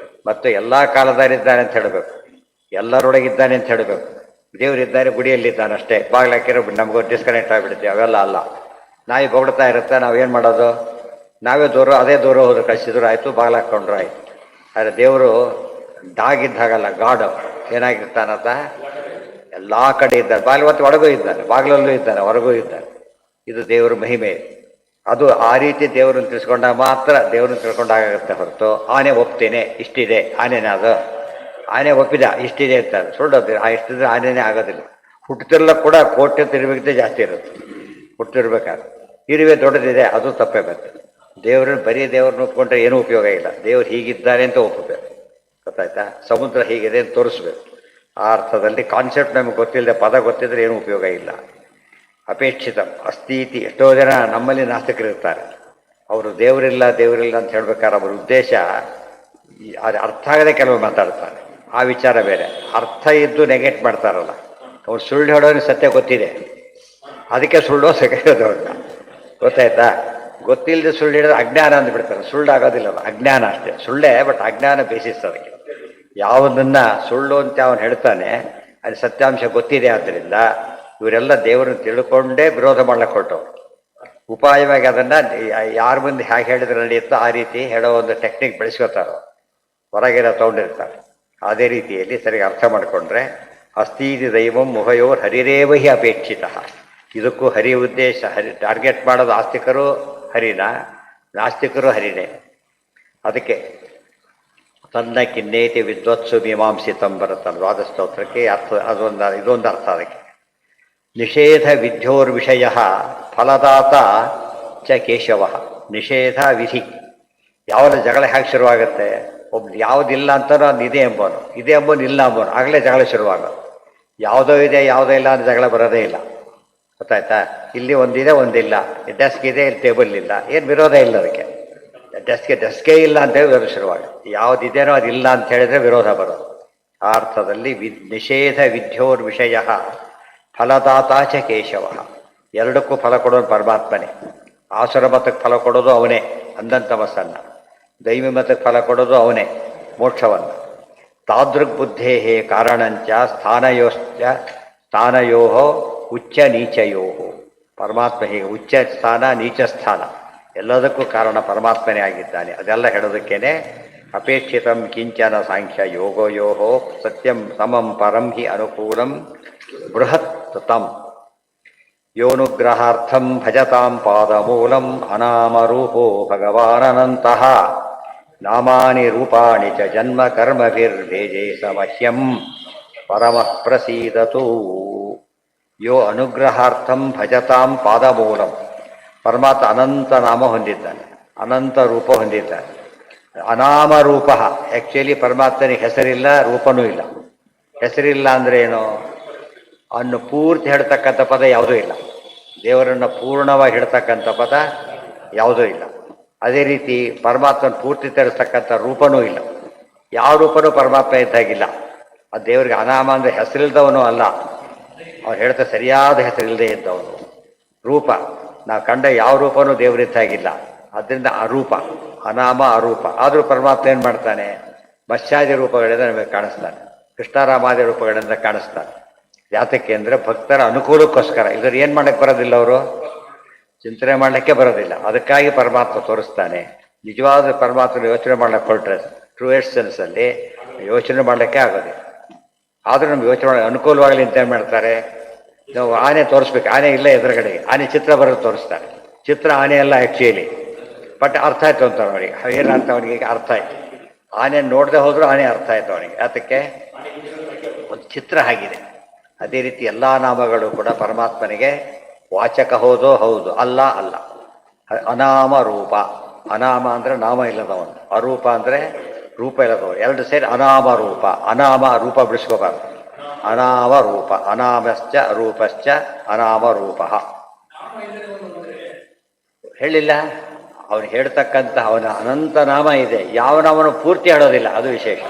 ಮತ್ತು ಎಲ್ಲ ಕಾಲದಲ್ಲಿದ್ದಾರೆ ಅಂತ ಹೇಳಬೇಕು, ಎಲ್ಲರೊಳಗಿದ್ದಾನೆ ಅಂತ ಹೇಳಬೇಕು. ದೇವರಿದ್ದಾರೆ, ಗುಡಿಯಲ್ಲಿದ್ದಾನೆ ಅಷ್ಟೇ, ಬಾಗಿಲಾಕಿರೋ ನಮಗೂ ಡಿಸ್ಕನೆಕ್ಟ್ ಆಗಿಬಿಡುತ್ತೆ. ಅವೆಲ್ಲ ಅಲ್ಲ. ನಾಯಿ ಬೊಗಳ್ತಾ ಇರುತ್ತೆ, ನಾವೇನು ಮಾಡೋದು? ನಾವೇ ದೂರ, ಅದೇ ದೂರ ಹೋದ್ರು ಕಳಿಸಿದ್ರು ಆಯಿತು, ಬಾಗಿಲು ಹಾಕ್ಕೊಂಡ್ರು ಆಯಿತು. ಆದರೆ ದೇವರು ಡಾಗ್ ಇದ್ದಾಗಲ್ಲ, ಗಾಡ್ ಏನಾಗಿರ್ತಾನಂತ ಎಲ್ಲ ಕಡೆ ಇದ್ದಾನೆ. ಬಾಗಿಲು ಒಳಗೂ ಇದ್ದಾನೆ, ಬಾಗಿಲಲ್ಲೂ ಇದ್ದಾನೆ, ಹೊರಗೂ ಇದ್ದಾನೆ. ಇದು ದೇವರ ಮಹಿಮೆ. ಅದು ಆ ರೀತಿ ದೇವರನ್ನು ತಿಳಿಸ್ಕೊಂಡಾಗ ಮಾತ್ರ ದೇವರನ್ನು ತಿಳ್ಕೊಂಡಾಗುತ್ತೆ ಹೊರತು ಆನೆ ಒಪ್ತೇನೆ ಇಷ್ಟಿದೆ, ಆನೆನೇ ಅದು, ಆನೆ ಒಪ್ಪಿದ ಇಷ್ಟಿದೆ ಅಂತ ಸುಳ್ಳೋದು. ಆ ಇಷ್ಟಿದ್ರೆ ಆನೆನೇ ಆಗೋದಿಲ್ಲ. ಹುಟ್ಟುತ್ತಿರಲ್ಲ ಕೂಡ ಕೋಟೆ ತಿರುವಿಗಿಂತ ಜಾಸ್ತಿ ಇರುತ್ತೆ ಹುಟ್ಟಿರ್ಬೇಕಾದ್ರೆ. ಇರುವೆ ದೊಡ್ಡದಿದೆ, ಅದು ತಪ್ಪೇ ಬರ್ತದೆ. ದೇವರನ್ನು ಬರೀ ದೇವ್ರನ್ನ ಒಪ್ಕೊಂಡ್ರೆ ಏನೂ ಉಪಯೋಗ ಇಲ್ಲ. ದೇವ್ರು ಹೀಗಿದ್ದಾರೆ ಅಂತ ಒಪ್ಪಬೇಕು, ಗೊತ್ತಾಯ್ತಾ? ಸಮುದ್ರ ಹೀಗಿದೆ ಅಂತ ತೋರಿಸ್ಬೇಕು. ಆ ಅರ್ಥದಲ್ಲಿ ಕಾನ್ಸೆಪ್ಟ್ ನಮಗೆ ಗೊತ್ತಿಲ್ಲದೆ, ಪದ ಗೊತ್ತಿದ್ರೆ ಏನೂ ಉಪಯೋಗ ಇಲ್ಲ. ಅಪೇಕ್ಷಿತ ಅಸ್ತೀತಿ. ಎಷ್ಟೋ ಜನ ನಮ್ಮಲ್ಲಿ ನಾಸ್ತಿಕರಿರ್ತಾರೆ, ಅವರು ದೇವರಿಲ್ಲ ದೇವರಿಲ್ಲ ಅಂತ ಹೇಳ್ಬೇಕಾದ್ರೆ ಅವರ ಉದ್ದೇಶ ಅದು ಅರ್ಥ ಆಗದೆ ಕೆಲವು ಮಾತಾಡ್ತಾರೆ. ಆ ವಿಚಾರ ಬೇರೆ. ಅರ್ಥ ಇದ್ದು ನೆಗೆಟ್ ಮಾಡ್ತಾರಲ್ಲ, ಅವ್ರು ಸುಳ್ಳು ಹೇಳೋರಿಗೆ ಸತ್ಯ ಗೊತ್ತಿದೆ, ಅದಕ್ಕೆ ಸುಳ್ಳು ಸೆಕೆಯೋದು ಅಂತ, ಗೊತ್ತಾಯ್ತಾ? ಗೊತ್ತಿಲ್ಲದೆ ಸುಳ್ಳು ಹೇಳಿದ್ರೆ ಅಜ್ಞಾನ ಅಂದ್ಬಿಡ್ತಾರೆ. ಸುಳ್ಳು ಆಗೋದಿಲ್ಲಲ್ಲ, ಅಜ್ಞಾನ ಅಷ್ಟೇ. ಸುಳ್ಳೇ, ಬಟ್ ಅಜ್ಞಾನ ಬೇಸಿಸ್ ಅದಕ್ಕೆ. ಯಾವುದನ್ನ ಸುಳ್ಳು ಅಂತ ಅವನು ಹೇಳ್ತಾನೆ ಅದು ಸತ್ಯಾಂಶ ಗೊತ್ತಿದೆ. ಆದ್ದರಿಂದ ಇವರೆಲ್ಲ ದೇವರನ್ನು ತಿಳ್ಕೊಂಡೇ ವಿರೋಧ ಮಾಡ್ಲಿಕ್ಕೆ ಹೊರಟವರು. ಉಪಾಯವಾಗಿ ಅದನ್ನು ಯಾರ ಮುಂದೆ ಹೇಗೆ ಹೇಳಿದ್ರೆ ನಡೆಯುತ್ತೋ ಆ ರೀತಿ ಹೇಳೋ ಒಂದು ಟೆಕ್ನಿಕ್ ಬೆಳೆಸ್ಕೋತಾರೋ, ಹೊರಗೆಲ್ಲ ತಗೊಂಡಿರ್ತಾರೆ. ಅದೇ ರೀತಿಯಲ್ಲಿ ಸರಿಯಾಗಿ ಅರ್ಥ ಮಾಡಿಕೊಂಡ್ರೆ ಅಸ್ತೀತಿ ದೈವಂ ಉಭಯೋರ್ ಹರಿರೇವಹಿ ಅಪೇಕ್ಷಿತ. ಇದಕ್ಕೂ ಹರಿ ಉದ್ದೇಶ. ಟಾರ್ಗೆಟ್ ಮಾಡೋದು ಆಸ್ತಿಕರು ಹರಿನ, ನಾಸ್ತಿಕರು ಹರಿನೇ. ಅದಕ್ಕೆ ತನ್ನ ಕಿನ್ನೇತಿ ವಿದ್ವತ್ಸು ಮೀಮಾಂಸಿತಂ ಬರುತ್ತಲ್ಲ ದ್ವಾದಸ್ತೋತ್ರಕ್ಕೆ ಅರ್ಥ. ಇದೊಂದು ಅರ್ಥ ಅದಕ್ಕೆ. ನಿಷೇಧ ವಿದ್ಯೋರ್ವಿಷಯ ಫಲದಾತ ಚ ಕೇಶವ. ನಿಷೇಧ ವಿಧಿ. ಯಾವಾಗ ಜಗಳ ಹೇಗೆ ಶುರುವಾಗುತ್ತೆ? ಯಾವುದಿಲ್ಲ ಅಂತಾನೋ ಅದು ಇದೆ ಎಂಬೋನು, ಇದೆ ಎಂಬೋನು ಇಲ್ಲ ಎಂಬೋನು, ಆಗಲೇ ಜಗಳ ಶುರುವಾಗೋದು. ಯಾವುದೋ ಇದೆ ಯಾವುದೋ ಇಲ್ಲ ಅಂತ ಜಗಳ ಬರೋದೇ ಇಲ್ಲ, ಗೊತ್ತಾಯ್ತಾ? ಇಲ್ಲಿ ಒಂದಿದೆ ಒಂದಿಲ್ಲ, ಡೆಸ್ಕ್ ಇದೆ ಇಲ್ಲಿ ಟೇಬಲ್ ಇಲ್ಲ, ಏನು ವಿರೋಧ ಇಲ್ಲ ಅದಕ್ಕೆ. ಡೆಸ್ಕೇ ಇಲ್ಲ ಅಂತೇಳಿ ವಿರೋಧ ಶುರುವಾಗುತ್ತೆ. ಯಾವುದಿದೆನೋ ಅದಿಲ್ಲ ಅಂತ ಹೇಳಿದ್ರೆ ವಿರೋಧ ಬರೋದು. ಆ ಅರ್ಥದಲ್ಲಿ ನಿಷೇಧ ವಿದ್ಯೋರ್ ವಿಷಯ ಫಲದಾತಾಚ ಕೇಶವ. ಎರಡಕ್ಕೂ ಫಲ ಕೊಡೋದು ಪರಮಾತ್ಮನೇ. ಆಸುರ ಮತಕ್ಕೆ ಫಲ ಕೊಡೋದು ಅವನೇ, ಅಂದಂತಮಸ್ಸನ್ನ. ದೈವಿ ಮತಕ್ಕೆ ಫಲ ಕೊಡೋದು ಅವನೇ, ಮೋಕ್ಷವನ್ನು. ತಾದೃಗ್ಬುದ್ಧೇ ಕಾರಣಂಚ ಸ್ಥಾನಯೋ ಉಚ್ಚ ನೀಚಯೋ. ಪರಮಾತ್ಮ ಹೀಗೆ ಉಚ್ಚ ಸ್ಥಾನ ನೀಚ ಸ್ಥಾನ ಎಲ್ಲದಕ್ಕೂ ಕಾರಣ ಪರಮಾತ್ಮನೇ ಆಗಿದ್ದಾನೆ. ಅದೆಲ್ಲ ಹೇಳೋದಕ್ಕೇನೆ ಅಪೇಕ್ಷಿತಂ ಕಿಂಚನ ಸಾಂಖ್ಯ ಯೋಗೋ ಸತ್ಯಂ ಸಮಂ ಪರಂ ಹಿ ಅನುಕೂಲಂ ಬೃಹತ್ ತಂ ಯೋನುಗ್ರಹಾರ್ಥಂ ಭಜತಾಂ ಪಾದಮೂಲಂ ಅನಾಮರೂಪೋ ಭಗವಾನನಂತಃ ನಾಮಾನಿ ರೂಪಾಣಿ ಚ ಜನ್ಮ ಕರ್ಮಭಿರ್ಭೇಜೇ ಸಮಹ್ಯಂ ಪರಮಃ ಪ್ರಸೀದತು. ಯೋ ಅನುಗ್ರಹಾರ್ಥಂ ಭಜತಾಂ ಪಾದಮೂಲಂ. ಪರಮಾತ್ಮ ಅನಂತ ನಾಮ ಹೊಂದಿದ್ದಾನೆ, ಅನಂತ ರೂಪ ಹೊಂದಿದ್ದಾನೆ. ಅನಾಮ ರೂಪ. ಆ್ಯಕ್ಚುಲಿ ಪರಮಾತ್ಮನಿಗೆ ಹೆಸರಿಲ್ಲ, ರೂಪನೂ ಇಲ್ಲ. ಹೆಸರಿಲ್ಲ ಅಂದರೆ ಏನು? ಅನ್ನು ಪೂರ್ತಿ ಹೇಳ್ತಕ್ಕಂಥ ಪದ ಯಾವುದೂ ಇಲ್ಲ. ದೇವರನ್ನು ಪೂರ್ಣವಾಗಿ ಹೇಳ್ತಕ್ಕಂಥ ಪದ ಯಾವುದೂ ಇಲ್ಲ. ಅದೇ ರೀತಿ ಪರಮಾತ್ಮನ ಪೂರ್ತಿ ತರಿಸ್ತಕ್ಕಂಥ ರೂಪನೂ ಇಲ್ಲ. ಯಾವ ರೂಪನೂ ಪರಮಾತ್ಮ ಇದ್ದಾಗಿಲ್ಲ. ಆ ದೇವರಿಗೆ ಅನಾಮ ಅಂದರೆ ಹೆಸರಿಲ್ದವನು ಅಲ್ಲ, ಅವ್ರು ಹೇಳ್ತಾ ಸರಿಯಾದ ಹೆಸರಿಲ್ಲದೆ ಇದ್ದವನು. ರೂಪ, ನಾವು ಕಂಡ ಯಾವ ರೂಪನೂ ದೇವರಿದ್ದಾಗಿಲ್ಲ. ಅದರಿಂದ ಅರೂಪ, ಅನಾಮ ಅರೂಪ. ಆದರೂ ಪರಮಾತ್ಮ ಏನು ಮಾಡ್ತಾನೆ? ಮತ್ಸ್ಯಾದಿ ರೂಪಗಳಿಂದ ನಮಗೆ ಕಾಣಿಸ್ತಾನೆ, ಕೃಷ್ಣರಾಮಾದಿ ರೂಪಗಳಿಂದ ಕಾಣಿಸ್ತಾನೆ. ಯಾತಕ್ಕೆ ಅಂದರೆ ಭಕ್ತರ ಅನುಕೂಲಕ್ಕೋಸ್ಕರ. ಇದ್ರ ಏನು ಮಾಡಕ್ಕೆ ಬರೋದಿಲ್ಲ, ಅವರು ಚಿಂತನೆ ಮಾಡಲಿಕ್ಕೆ ಬರೋದಿಲ್ಲ. ಅದಕ್ಕಾಗಿ ಪರಮಾತ್ಮ ತೋರಿಸ್ತಾನೆ. ನಿಜವಾದ ಪರಮಾತ್ಮನ ಯೋಚನೆ ಮಾಡಲಿಕ್ಕೆ ಹೊರಟ್ರೆ ಟ್ರೂ ಸೆನ್ಸಲ್ಲಿ ಯೋಚನೆ ಮಾಡಲಿಕ್ಕೆ ಆಗೋದಿಲ್ಲ. ಆದರೂ ನಮ್ಗೆ ಯೋಚನೆ ಮಾಡಿ ಅನುಕೂಲವಾಗಲಿ ಅಂತ ಏನು ಮಾಡ್ತಾರೆ, ನಾವು ಆನೆ ತೋರಿಸ್ಬೇಕು, ಆನೆ ಇಲ್ಲ ಎದುರುಗಡೆ, ಆನೆ ಚಿತ್ರ ಬರೋದು ತೋರಿಸ್ತಾರೆ. ಚಿತ್ರ ಆನೆ ಅಲ್ಲ ಆ್ಯಕ್ಚುಲಿ, ಬಟ್ ಅರ್ಥ ಆಯ್ತು ಅಂತಾರೆ ಅವನಿಗೆ. ಏನರ್ಥ ಅವನಿಗೆ ಈಗ ಅರ್ಥ ಆಯ್ತು. ಆನೆ ನೋಡದೆ ಹೋದರೂ ಆನೆ ಅರ್ಥ ಆಯ್ತು ಅವನಿಗೆ. ಅದಕ್ಕೆ ಒಂದು ಚಿತ್ರ ಆಗಿದೆ. ಅದೇ ರೀತಿ ಎಲ್ಲ ನಾಮಗಳು ಕೂಡ ಪರಮಾತ್ಮನಿಗೆ ವಾಚಕ ಹೌದು, ಹೌದು, ಅಲ್ಲ ಅಲ್ಲ. ಅನಾಮ ರೂಪ, ಅನಾಮ ಅಂದರೆ ನಾಮ ಇಲ್ಲದವನು, ಅರೂಪ ಅಂದರೆ ರೂಪ ಇಲ್ಲದವನು, ಎರಡು ಸೇರಿ ಅನಾಮ ರೂಪ. ಅನಾಮ ರೂಪ ಬಿಡಿಸ್ಕೋಬಾರ್ದು. ಅನಾಮ ರೂಪ, ಅನಾಮಶ್ಚ ರೂಪಶ್ಚ ಅನಾಮ ರೂಪ. ಹೇಳಿಲ್ಲ, ಅವನು ಹೇಳ್ತಕ್ಕಂಥ ಅವನ ಅನಂತ ನಾಮ ಇದೆ. ಯಾವ ನಾಮನು ಪೂರ್ತಿ ಹೇಳೋದಿಲ್ಲ, ಅದು ವಿಶೇಷ.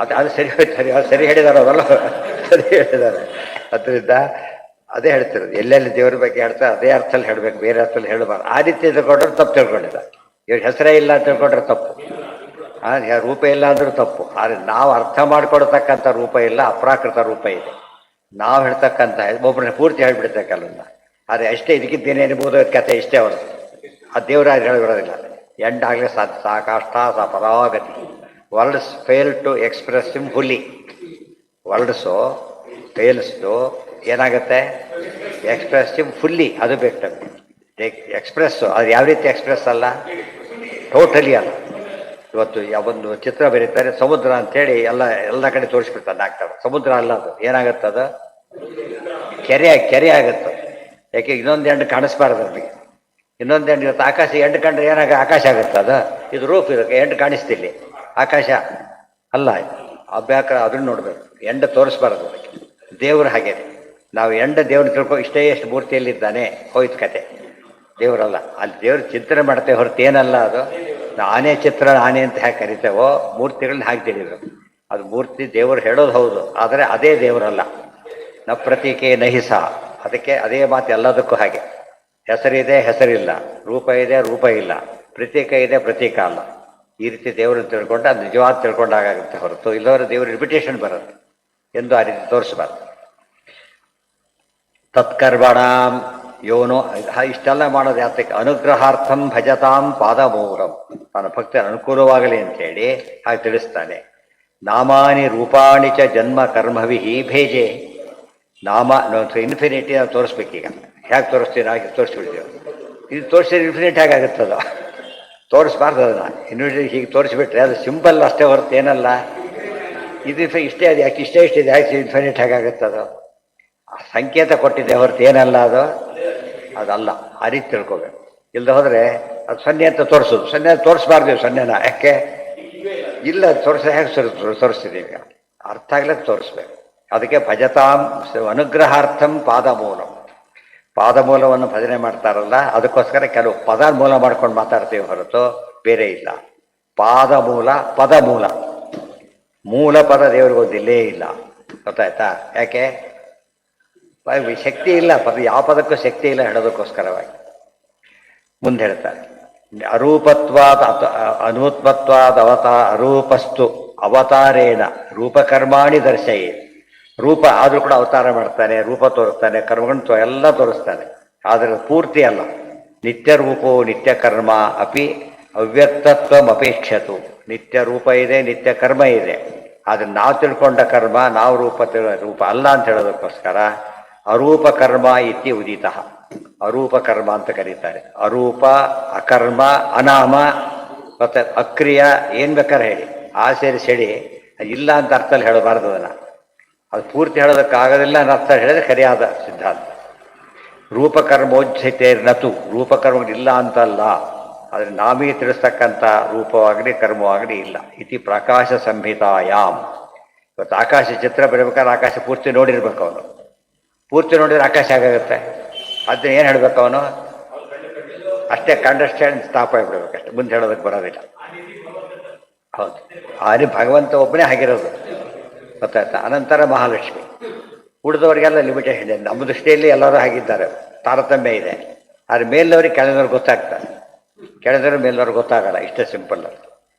ಅದು ಸರಿ ಸರಿ ಸರಿ ಹೇಳಿದಾರೆ ಅವರಲ್ಲ, ಸರಿ ಹೇಳಿದ್ದಾರೆ. ಅದರಿಂದ ಅದೇ ಹೇಳ್ತಿರೋದು, ಎಲ್ಲೆಲ್ಲಿ ದೇವ್ರ ಬಗ್ಗೆ ಹೇಳ್ತಾರೆ ಅದೇ ಅರ್ಥದಲ್ಲಿ ಹೇಳಬೇಕು, ಬೇರೆ ಅರ್ಥದಲ್ಲಿ ಹೇಳಬಾರ್ದು. ಆ ರೀತಿ ತಿಳ್ಕೊಂಡ್ರೆ ತಪ್ಪು ತಿಳ್ಕೊಂಡಿದ್ದ. ಇವ್ರ ಹೆಸರೇ ಇಲ್ಲ ಅಂತ ತಿಳ್ಕೊಂಡ್ರೆ ತಪ್ಪು, ರೂಪ ಇಲ್ಲ ಅಂದ್ರೂ ತಪ್ಪು. ಆದರೆ ನಾವು ಅರ್ಥ ಮಾಡ್ಕೊಡ್ತಕ್ಕಂಥ ರೂಪ ಇಲ್ಲ, ಅಪ್ರಾಕೃತ ರೂಪ ಇದೆ. ನಾವು ಹೇಳ್ತಕ್ಕಂಥ ಒಬ್ಬರನ್ನ ಪೂರ್ತಿ ಹೇಳ್ಬಿಡ್ತಕ್ಕಲ್ಲ. ಆದರೆ ಅಷ್ಟೇ, ಇದಕ್ಕಿದ್ದೇನೆ ಅನ್ಬೋದು ಕತೆ ಇಷ್ಟೇ ಅವರು. ಆ ದೇವರ ಹೇಳಿಬಿಡೋದಿಲ್ಲ. ಎಂಡಾಗಲೇ ಸಾಕಾಷ್ಟ ಸಾ ಪರಾಗತಿ. Words fail to express him fully. Words ಫೇಲ್ಸ್ದು ಏನಾಗುತ್ತೆ, ಎಕ್ಸ್ಪ್ರೆಸ್ ಹಿಮ್ ಫುಲ್ಲಿ. ಅದು ಬೇಕು ನಮಗೆ. ಎಕ್ಸ್ಪ್ರೆಸ್ಸು ಅದು ಯಾವ ರೀತಿ ಎಕ್ಸ್ಪ್ರೆಸ್ ಅಲ್ಲ, ಟೋಟಲಿ ಅಲ್ಲ. ಇವತ್ತು ಯಾವೊಂದು ಚಿತ್ರ ಬರೀತಾರೆ, ಸಮುದ್ರ ಅಂತೇಳಿ ಎಲ್ಲ ಕಡೆ ತೋರಿಸ್ಬಿಡ್ತಾನೆ ಆಗ್ತದೆ. ಸಮುದ್ರ ಅಲ್ಲ ಅದು, ಏನಾಗುತ್ತದ, ಕೆರೆ ಆಗುತ್ತೆ. ಯಾಕೆ ಇನ್ನೊಂದು ಎಂಡು ಕಾಣಿಸ್ಬಾರ್ದು ನಮಗೆ. ಇನ್ನೊಂದು ಎಂಡು ಇವತ್ತು ಆಕಾಶ ಎಂಡು ಕಂಡ್ರೆ ಆಕಾಶ ಆಗುತ್ತೆ. ಅದು ಇದು ರೂಪ್ ಇದಕ್ಕೆ ಎಂಡು ಕಾಣಿಸ್ತಿಲ್ಲ, ಆಕಾಶ ಅಲ್ಲ. ಅಭ್ಯಾಸ ಅದನ್ನು ನೋಡ್ಬೇಕು, ಎಂಡ ತೋರಿಸ್ಬಾರ್ದು ಅದಕ್ಕೆ. ದೇವರು ಹಾಗೆ, ನಾವು ದೇವ್ರನ್ನ ತಿಳ್ಕೊ ಇಷ್ಟೇ ಎಷ್ಟು ಮೂರ್ತಿಯಲ್ಲಿದ್ದಾನೆ ಹೋಯ್ತು ಕತೆ. ದೇವರಲ್ಲ, ಅಲ್ಲಿ ದೇವ್ರ ಚಿಂತನೆ ಮಾಡ್ತೇವೆ ಹೊರತು ಏನಲ್ಲ ಅದು. ಆನೆ ಚಿತ್ರ ಆನೆ ಅಂತ ಹೇಗೆ ಕರಿತೇವೋ ಮೂರ್ತಿಗಳನ್ನ ಹಾಗೆ ತಿಳಿದ್ರು. ಅದು ಮೂರ್ತಿ ದೇವರು ಹೇಳೋದು ಹೌದು, ಆದರೆ ಅದೇ ದೇವರಲ್ಲ. ನ ಪ್ರತೀಕೆ ನಹಿಸ, ಅದಕ್ಕೆ ಅದೇ ಮಾತು ಎಲ್ಲದಕ್ಕೂ ಹಾಗೆ. ಹೆಸರಿದೆ, ಹೆಸರಿಲ್ಲ, ರೂಪ ಇದೆ, ರೂಪ ಇಲ್ಲ, ಪ್ರತೀಕ ಇದೆ, ಪ್ರತೀಕ ಅಲ್ಲ. ಈ ರೀತಿ ದೇವರನ್ನು ತಿಳ್ಕೊಂಡು ಅದು ನಿಜವಾದ ತಿಳ್ಕೊಂಡಾಗುತ್ತೆ ಹೊರತು ಇಲ್ಲವರ ದೇವ್ರ ರಿಪಿಟೇಷನ್ ಬರುತ್ತೆ ಎಂದು ಆ ರೀತಿ ತೋರಿಸಬಾರ್ದು. ತತ್ಕರ್ಮಣಾಂ ಯೋನೋ, ಇಷ್ಟೆಲ್ಲ ಮಾಡೋದು ಯಾತಕ್ಕೆ, ಅನುಗ್ರಹಾರ್ಥಂ ಭಜತಾಂ ಪಾದಮೂಲಂ. ತಾನು ಭಕ್ತರ ಅನುಕೂಲವಾಗಲಿ ಅಂತೇಳಿ ಹಾಗೆ ತಿಳಿಸ್ತಾನೆ. ನಾಮಾನಿ ರೂಪಾಣಿ ಚ ಜನ್ಮ ಕರ್ಮವಿ ಭೇಜೆ. ನಾಮ ಇನ್ಫಿನಿಟಿ ನಾವು ತೋರಿಸ್ಬೇಕೀಗ. ಹೇಗೆ ತೋರಿಸ್ತೀವಿ, ಹಾಗೆ ತೋರಿಸ್ಬಿಡ್ತೀವಿ. ಇದು ತೋರಿಸಿದ್ರೆ ಇನ್ಫಿನಿಟ್ ಹೇಗಾಗುತ್ತದ, ತೋರಿಸ್ಬಾರ್ದು ಅದನ್ನು. ಇನ್ಫಿನಿಟಿ ಹೀಗೆ ತೋರಿಸ್ಬಿಟ್ರೆ ಅದು ಸಿಂಪಲ್ ಅಷ್ಟೇ ಹೊರತು ಏನಲ್ಲ. ಇದು ಇಷ್ಟೇ, ಅದು ಯಾಕೆ ಇಷ್ಟೇ ಇಷ್ಟಿದೆ, ಯಾಕೆ ಇನ್ಫಿನಿಟ್ ಹೇಗಾಗುತ್ತದು. ಸಂಕೇತ ಕೊಟ್ಟಿದೆ ಹೊರತು ಏನಲ್ಲ ಅದು, ಅದಲ್ಲ. ಆ ರೀತಿ ತಿಳ್ಕೊಬೇಕು. ಇಲ್ಲದೆ ಹೋದರೆ ಅದು ಸೊನ್ನೆ ಅಂತ ತೋರಿಸೋದು, ಸೊನ್ನೆ ತೋರಿಸ್ಬಾರ್ದು. ಸೊನ್ನೆನ ಯಾಕೆ ಇಲ್ಲ, ಹೇಗೆ ತೋರಿಸ್ತಿದ್ದೀವಿ, ಅರ್ಥ ಆಗ್ಲಿಕ್ಕೆ ತೋರಿಸ್ಬೇಕು. ಅದಕ್ಕೆ ಭಜತಾಂ ಅನುಗ್ರಹಾರ್ಥಂ ಪಾದಮೂಲಂ. ಪಾದಮೂಲವನ್ನು ಭಜನೆ ಮಾಡ್ತಾರಲ್ಲ, ಅದಕ್ಕೋಸ್ಕರ ಕೆಲವು ಪದ ಮೂಲ ಮಾಡ್ಕೊಂಡು ಮಾತಾಡ್ತೀವಿ ಹೊರತು ಬೇರೆ ಇಲ್ಲ. ಪಾದಮೂಲ, ಪದಮೂಲ, ಮೂಲ ಪದ ದೇವರಿಗೊಂದಿಲ್ಲೇ ಇಲ್ಲ. ಗೊತ್ತಾಯ್ತಾ? ಯಾಕೆ, ಶಕ್ತಿ ಇಲ್ಲ, ಪದ ಯಾವ ಪದಕ್ಕೂ ಶಕ್ತಿ ಇಲ್ಲ ಹೇಳೋದಕ್ಕೋಸ್ಕರವಾಗಿ. ಮುಂದೆ ಹೇಳ್ತಾರೆ, ಅರೂಪತ್ವಾದ ಅನೂತ್ಪತ್ವಾದ ಅರೂಪಸ್ತು ಅವತಾರೇಣ ರೂಪಕರ್ಮಾಣಿ ದರ್ಶಯೇ. ರೂಪ ಆದರೂ ಕೂಡ ಅವತಾರ ಮಾಡ್ತಾನೆ, ರೂಪ ತೋರಿಸ್ತಾನೆ, ಕರ್ಮಗಳನ್ನು ಎಲ್ಲ ತೋರಿಸ್ತಾನೆ. ಆದರೆ ಪೂರ್ತಿ ಅಲ್ಲ. ನಿತ್ಯ ರೂಪೋ ನಿತ್ಯ ಕರ್ಮ ಅಪಿ ಅವ್ಯಕ್ತತ್ವ ಅಪೇಕ್ಷತು. ನಿತ್ಯ ರೂಪ ಇದೆ, ನಿತ್ಯ ಕರ್ಮ ಇದೆ. ಆದರೆ ನಾವು ತಿಳ್ಕೊಂಡ ಕರ್ಮ, ನಾವು ರೂಪ ಅಲ್ಲ ಅಂತ ಹೇಳೋದಕ್ಕೋಸ್ಕರ ಅರೂಪ ಕರ್ಮ ಇತಿ ಉದಿತ. ಅರೂಪ ಕರ್ಮ ಅಂತ ಕರೀತಾರೆ. ಅರೂಪ, ಅಕರ್ಮ, ಅನಾಮ, ಮತ್ತೆ ಅಕ್ರಿಯ, ಏನು ಬೇಕಾದ್ರೆ ಹೇಳಿ, ಆ ಸೇರಿಸಿ ಹೇಳಿ, ಇಲ್ಲ ಅಂತ ಅರ್ಥದಲ್ಲಿ ಹೇಳಬಾರ್ದು. ಅದನ್ನು ಅದು ಪೂರ್ತಿ ಹೇಳೋದಕ್ಕಾಗೋದಿಲ್ಲ ಅನ್ನೋ ಅರ್ಥ ಹೇಳಿದ್ರೆ ಸರಿಯಾದ ಸಿದ್ಧಾಂತ. ರೂಪಕರ್ಮೋಜ್ಜಿತೇರ್ನತು, ರೂಪಕರ್ಮಗಳಿಲ್ಲ ಅಂತಲ್ಲ, ಆದರೆ ನಾವೇ ತಿಳಿಸ್ತಕ್ಕಂಥ ರೂಪವಾಗಲಿ ಕರ್ಮವಾಗಲಿ ಇಲ್ಲ. ಇತಿ ಪ್ರಕಾಶ ಸಂಹಿತಾಯಾಮ್. ಇವತ್ತು ಆಕಾಶ ಚಿತ್ರ ಬರಬೇಕಾದ್ರೆ ಆಕಾಶ ಪೂರ್ತಿ ನೋಡಿರ್ಬೇಕು ಅವನು. ಪೂರ್ತಿ ನೋಡಿದ್ರೆ ಆಕಾಶ ಆಗುತ್ತೆ. ಅದನ್ನ ಏನು ಹೇಳ್ಬೇಕು ಅವನು, ಅಷ್ಟೇ ಅಂಡರ್ಸ್ಟ್ಯಾಂಡ್ ಸ್ಟಾಪ್ ಆಗಿಬಿಡ್ಬೇಕಷ್ಟೆ, ಮುಂದೆ ಹೇಳೋದಕ್ಕೆ ಬರೋದಿಲ್ಲ. ಹೌದು, ಆದರೆ ಭಗವಂತ ಒಬ್ಬನೇ ಆಗಿರೋದು. ಗೊತ್ತಾಯ್ತಾ? ಅನಂತರ ಮಹಾಲಕ್ಷ್ಮಿ. ಉಳಿದವರಿಗೆಲ್ಲ ಲಿಮಿಟೇಷನ್ ಇದೆ. ನಮ್ಮ ದೃಷ್ಟಿಯಲ್ಲಿ ಎಲ್ಲರೂ ಹಾಗಿದ್ದಾರೆ, ತಾರತಮ್ಯ ಇದೆ. ಆದರೆ ಮೇಲಿನವ್ರಿಗೆ ಕೆಳದವ್ರಿಗೆ ಗೊತ್ತಾಗ್ತಾರೆ, ಕೆಳದವ್ರಿಗೆ ಮೇಲಿನವ್ರಿಗೆ ಗೊತ್ತಾಗಲ್ಲ. ಇಷ್ಟೇ ಸಿಂಪಲ್.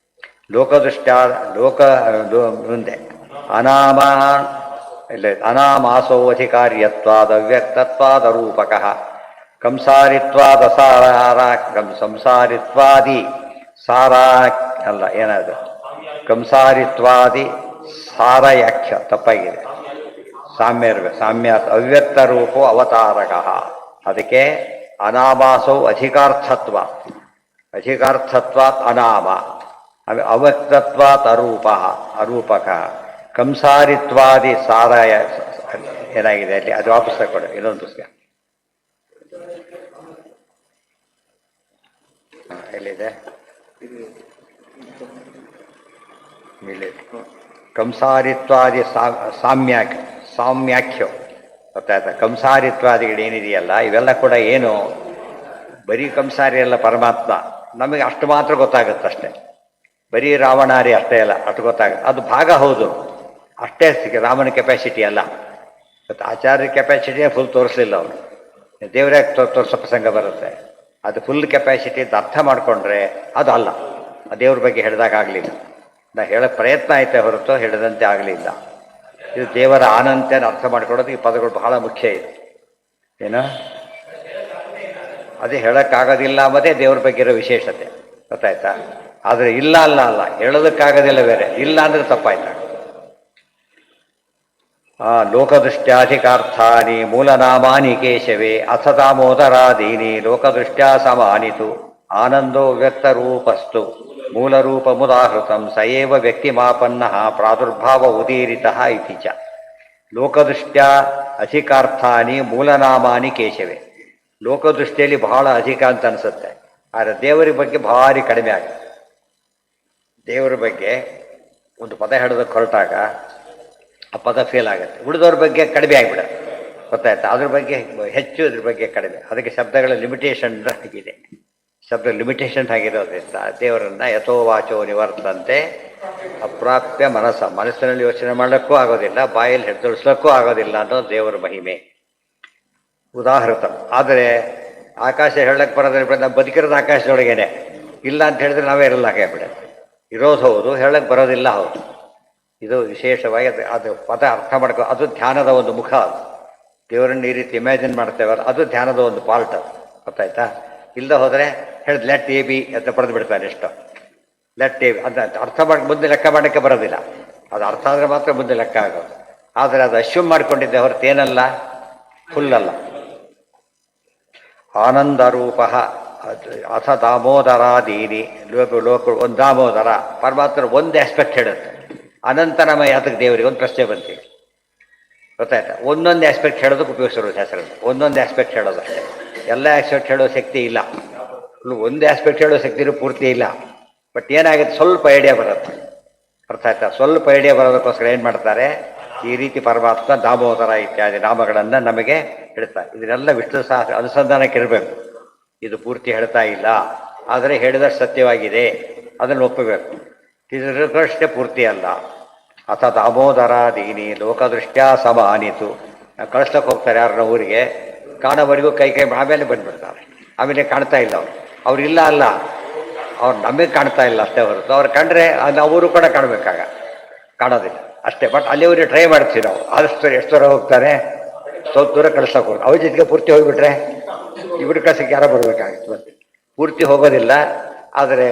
ಲೋಕದೃಷ್ಟ ಮುಂದೆ ಅನಾಮ ಇಲ್ಲ, ಅನಾಮಾಸೋ ಅಧಿಕಾರ್ಯತ್ವಾದ ಅವ್ಯಕ್ತತ್ವಾದ ರೂಪಕ ಕಂಸಾರಿತ್ವಾದ ಸಾರ ಸಂಸಾರಿತ್ವಾದಿ ಸಾರ ಅಲ್ಲ, ಏನದು ಕಂಸಾರಿತ್ವಾದಿ ಸಾರಯಾಖ್ಯ ತಪ್ಪಾಗಿದೆ. ಸಾಮ್ಯ ಇರಬೇಕು. ಸಾಮ್ಯ ಅವ್ಯಕ್ತ ರೂಪೋ ಅವತಾರಕ. ಅದಕ್ಕೆ ಅನಾಮಾಸೌ ಅಧಿಕಾರ್ಥತ್ವ. ಅಧಿಕಾರ್ಥತ್ವಾತ್ ಅನಾಮ. ಅವ್ಯಕ್ತತ್ವಾತ್ ಅರೂಪ ಅರೂಪಕ. ಕಂಸಾರಿತ್ವಾದಿ ಸಾರಾಯ ಏನಾಗಿದೆ ಅಲ್ಲಿ ಅದು ವಾಪಸ್ ತಗೊಳ್ಳಿ. ಇನ್ನೊಂದು ಪುಸ್ತಕ ಎಲ್ಲಿದೆ? ಕಂಸಾರಿತ್ವಾದಿ ಸಾಮ್ಯಾಖ್ಯೋ ಗೊತ್ತಾಯ್ತಾ? ಕಂಸಾರಿತ್ವಾದಿಗಳು ಏನಿದೆಯಲ್ಲ ಇವೆಲ್ಲ ಕೂಡ ಏನು ಬರೀ ಕಂಸಾರಿ ಅಲ್ಲ ಪರಮಾತ್ಮ. ನಮಗೆ ಅಷ್ಟು ಮಾತ್ರ ಗೊತ್ತಾಗುತ್ತಷ್ಟೆ. ಬರೀ ರಾವಣಾರಿ ಅಷ್ಟೇ ಅಲ್ಲ, ಅಷ್ಟು ಗೊತ್ತಾಗುತ್ತೆ. ಅದು ಭಾಗ ಹೌದು, ಅಷ್ಟೇ ರಾಮನ ಕೆಪಾಸಿಟಿ ಅಲ್ಲ. ಮತ್ತು ಆಚಾರ್ಯ ಕೆಪಾಸಿಟಿಯೇ ಫುಲ್ ತೋರಿಸಲಿಲ್ಲ ಅವರು. ದೇವರೇ ತೋರಿಸೋ ಪ್ರಸಂಗ ಬರುತ್ತೆ. ಅದು ಫುಲ್ ಕೆಪಾಸಿಟಿ ಅಂತ ಅರ್ಥ ಮಾಡಿಕೊಂಡ್ರೆ ಅದು ಅಲ್ಲ. ದೇವ್ರ ಬಗ್ಗೆ ಹೇಳಿದಾಗ ಆಗಲಿಲ್ಲ. ನಾ ಹೇಳೋಕ್ಕೆ ಪ್ರಯತ್ನ ಆಯ್ತೆ ಹೊರತು ಹೇಳಿದಂತೆ ಆಗಲಿಲ್ಲ. ಇದು ದೇವರ ಆನಂತೆಯನ್ನು ಅರ್ಥ ಮಾಡ್ಕೊಳ್ಳೋದು ಈ ಪದಗಳು ಬಹಳ ಮುಖ್ಯ ಇದೆ. ಏನು ಅದೇ ಹೇಳೋಕ್ಕಾಗೋದಿಲ್ಲ ಅನ್ನೋದೇ ದೇವ್ರ ಬಗ್ಗೆ ಇರೋ ವಿಶೇಷತೆ. ಗೊತ್ತಾಯ್ತಾ? ಆದರೆ ಇಲ್ಲ ಅಲ್ಲ ಅಲ್ಲ ಹೇಳೋದಕ್ಕಾಗೋದಿಲ್ಲ ಬೇರೆ. ಇಲ್ಲ ಅಂದರೆ ತಪ್ಪಾಯ್ತಾ? ಲೋಕದೃಷ್ಟ್ಯಾಧಿಕಾರ್ಥಾನಿ ಮೂಲನಾಮಾನಿ ಕೇಶವೇ ಅಥ ದಾಮೋದರಾದೀನಿ ಲೋಕದೃಷ್ಟ್ಯಾ ಸಮಾನಿತು ಆನಂದೋ ವ್ಯಕ್ತರೂಪಸ್ತು ಮೂಲರೂಪಮುದಾಹೃತಂ ಸಯೇವ ವ್ಯಕ್ತಿಮಾಪನ್ನ ಪ್ರಾದುರ್ಭಾವ ಉದೀರಿತಃ ಇತಿ ಚ. ಲೋಕದೃಷ್ಟ್ಯಾ ಅಧಿಕಾರ್ಥಾನಿ ಮೂಲನಾಮಾನಿ ಕೇಶವೇ. ಲೋಕದೃಷ್ಟಿಯಲ್ಲಿ ಬಹಳ ಅಧಿಕ ಅಂತ ಅನಿಸುತ್ತೆ, ಆದರೆ ದೇವರ ಬಗ್ಗೆ ಭಾರಿ ಕಡಿಮೆ ಆಗುತ್ತೆ. ದೇವರ ಬಗ್ಗೆ ಒಂದು ಪದ ಹೇಳೋದಕ್ಕೆ ಹೊರಟಾಗ ಆ ಪದ ಫೇಲ್ ಆಗುತ್ತೆ. ಉಳಿದವ್ರ ಬಗ್ಗೆ ಕಡಿಮೆ ಆಗಿಬಿಡುತ್ತೆ. ಗೊತ್ತಾಯ್ತಾ? ಅದ್ರ ಬಗ್ಗೆ ಹೆಚ್ಚು, ಇದ್ರ ಬಗ್ಗೆ ಕಡಿಮೆ. ಅದಕ್ಕೆ ಶಬ್ದಗಳ ಲಿಮಿಟೇಷನ್ ಆಗಿದೆ. ಶಬ್ದ ಲಿಮಿಟೇಷನ್ ಆಗಿರೋದ್ರಿಂದ ದೇವರನ್ನ ಯಥೋ ವಾಚೋ ನಿವರ್ತಂತೆ ಅಪ್ರಾಪ್ಯ ಮನಸ್ಸಿನಲ್ಲಿ ಯೋಚನೆ ಮಾಡಲಿಕ್ಕೂ ಆಗೋದಿಲ್ಲ, ಬಾಯಲ್ಲಿ ಹೆಡ್ದೊಳಿಸ್ಲಿಕ್ಕೂ ಆಗೋದಿಲ್ಲ ಅನ್ನೋದು ದೇವರ ಮಹಿಮೆ. ಉದಾಹೃತ. ಆದರೆ ಆಕಾಶ ಹೇಳಕ್ಕೆ ಬರೋದ್ರ ನಾವು ಬದುಕಿರೋದು ಆಕಾಶದೊಳಗೇನೆ. ಇಲ್ಲ ಅಂತ ಹೇಳಿದ್ರೆ ನಾವೇ ಇರಲ್ಲ ಆಗಿಬಿಡುತ್ತೆ. ಇರೋದು ಹೌದು, ಹೇಳಕ್ಕೆ ಬರೋದಿಲ್ಲ ಹೌದು. ಇದು ವಿಶೇಷವಾಗಿ ಅದು ಪದ ಅರ್ಥ ಮಾಡ್ಕೊ. ಅದು ಧ್ಯಾನದ ಒಂದು ಮುಖ. ಅದು ದೇವರನ್ನು ಈ ರೀತಿ ಇಮ್ಯಾಜಿನ್ ಮಾಡ್ತೇವಲ್ಲ, ಅದು ಧ್ಯಾನದ ಒಂದು ಪಾರ್ಟ್. ಅದು ಗೊತ್ತಾಯ್ತಾ? ಇಲ್ಲದೆ ಹೋದರೆ ಹೇಳಿದ್ ಲೆಟ್ ಎ ಬಿ ಅಂತ ಬರೆದು ಬಿಡ್ತಾನೆ. ಎಷ್ಟು ಲೆಟ್ ಎ ಬಿ ಅಂತ ಅರ್ಥ ಮಾಡಿ ಮುಂದೆ ಲೆಕ್ಕ ಮಾಡೋಕ್ಕೆ ಬರೋದಿಲ್ಲ. ಅದು ಅರ್ಥ ಆದರೆ ಮಾತ್ರ ಮುಂದೆ ಲೆಕ್ಕ ಆಗೋದು. ಆದರೆ ಅದು ಅಶ್ಯೂಮ್ ಮಾಡಿಕೊಂಡಿದ್ದೆ ಹೊರತು ಏನಲ್ಲ, ಫುಲ್ ಅಲ್ಲ. ಆನಂದರೂಪ ಅಥ ದಾಮೋದರಾದೀನಿ ಲೋಕ ಒಂದು ದಾಮೋದರ ಪರಮಾತ್ಮ ಒಂದು ಆಸ್ಪೆಕ್ಟ್ ಹೇಳುತ್ತೆ. ಅನಂತನಮಯ ಅದಕ್ಕೆ ದೇವರಿಗೆ ಒಂದು ಪ್ರಶ್ನೆ ಬಂತೀವಿ. ಗೊತ್ತಾಯ್ತಾ? ಒಂದೊಂದು ಆಸ್ಪೆಕ್ಟ್ ಹೇಳೋದಕ್ಕೆ ಉಪಯೋಗಿಸಿರೋದು ಹೆಸರನ್ನು. ಒಂದೊಂದು ಆಸ್ಪೆಕ್ಟ್ ಹೇಳೋದಷ್ಟೇ. ಎಲ್ಲ ಆಸ್ಪೆಕ್ಟ್ ಹೇಳೋ ಶಕ್ತಿ ಇಲ್ಲ. ಒಂದು ಆಸ್ಪೆಕ್ಟ್ ಹೇಳೋ ಶಕ್ತಿನೂ ಪೂರ್ತಿ ಇಲ್ಲ. ಬಟ್ ಏನಾಗುತ್ತೆ, ಸ್ವಲ್ಪ ಐಡಿಯಾ ಬರುತ್ತೆ. ಅರ್ಥ ಆಯ್ತಾ? ಸ್ವಲ್ಪ ಐಡಿಯಾ ಬರೋದಕ್ಕೋಸ್ಕರ ಏನು ಮಾಡ್ತಾರೆ, ಈ ರೀತಿ ಪರಮಾತ್ಮ ದಾಮೋದರ ಇತ್ಯಾದಿ ನಾಮಗಳನ್ನು ನಮಗೆ ಹೇಳ್ತಾರೆ. ಇದನ್ನೆಲ್ಲ ವಿಷ್ಣು ಸಹಸ್ರ ಅನುಸಂಧಾನಕ್ಕೆ ಇರಬೇಕು. ಇದು ಪೂರ್ತಿ ಹೇಳ್ತಾ ಇಲ್ಲ, ಆದರೆ ಹೇಳಿದಷ್ಟು ಸತ್ಯವಾಗಿದೆ, ಅದನ್ನು ಒಪ್ಪಬೇಕು. ಇದರ ಪ್ರಶ್ನೆ ಪೂರ್ತಿ ಅಲ್ಲ. ಅಥ ದಾಮೋದರಾದೀನಿ ಲೋಕದೃಷ್ಟ್ಯಾ ಸಮಾನಿತು. ಕಳಿಸ್ಲಕ್ಕೆ ಹೋಗ್ತಾರೆ ಯಾರನ್ನ ಊರಿಗೆ, ಕಾಣೋವರೆಗೂ ಕೈ ಆಮೇಲೆ ಬಂದುಬಿಡ್ತಾರೆ. ಆಮೇಲೆ ಕಾಣ್ತಾ ಇಲ್ಲ ಅವ್ರು ಇಲ್ಲ ಅಲ್ಲ, ಅವ್ರು ನಮಗೆ ಕಾಣ್ತಾ ಇಲ್ಲ ಅಷ್ಟೇ ಹೊರತು ಅವ್ರು ಕಂಡ್ರೆ ಅದು ಅವರು ಕೂಡ ಕಾಣಬೇಕಾಗ ಕಾಣೋದಿಲ್ಲ ಅಷ್ಟೇ. ಬಟ್ ಅಲ್ಲಿವರಿಗೆ ಟ್ರೈ ಮಾಡ್ತೀವಿ ನಾವು. ಆದಷ್ಟು ಎಷ್ಟು ದೂರ ಹೋಗ್ತಾರೆ, ಸ್ವಲ್ಪ ದೂರ ಕಳಿಸ್ಲಕ್ಕೆ ಹೋಗ್ತಾರೆ. ಅವ್ರ ಜೊತೆಗೆ ಪೂರ್ತಿ ಹೋಗಿಬಿಟ್ರೆ ಇವ್ರ ಕಳ್ಸಕ್ಕೆ ಯಾರೋ ಬರಬೇಕಾಗಿತ್ತು. ಮತ್ತೆ ಪೂರ್ತಿ ಹೋಗೋದಿಲ್ಲ, ಆದರೆ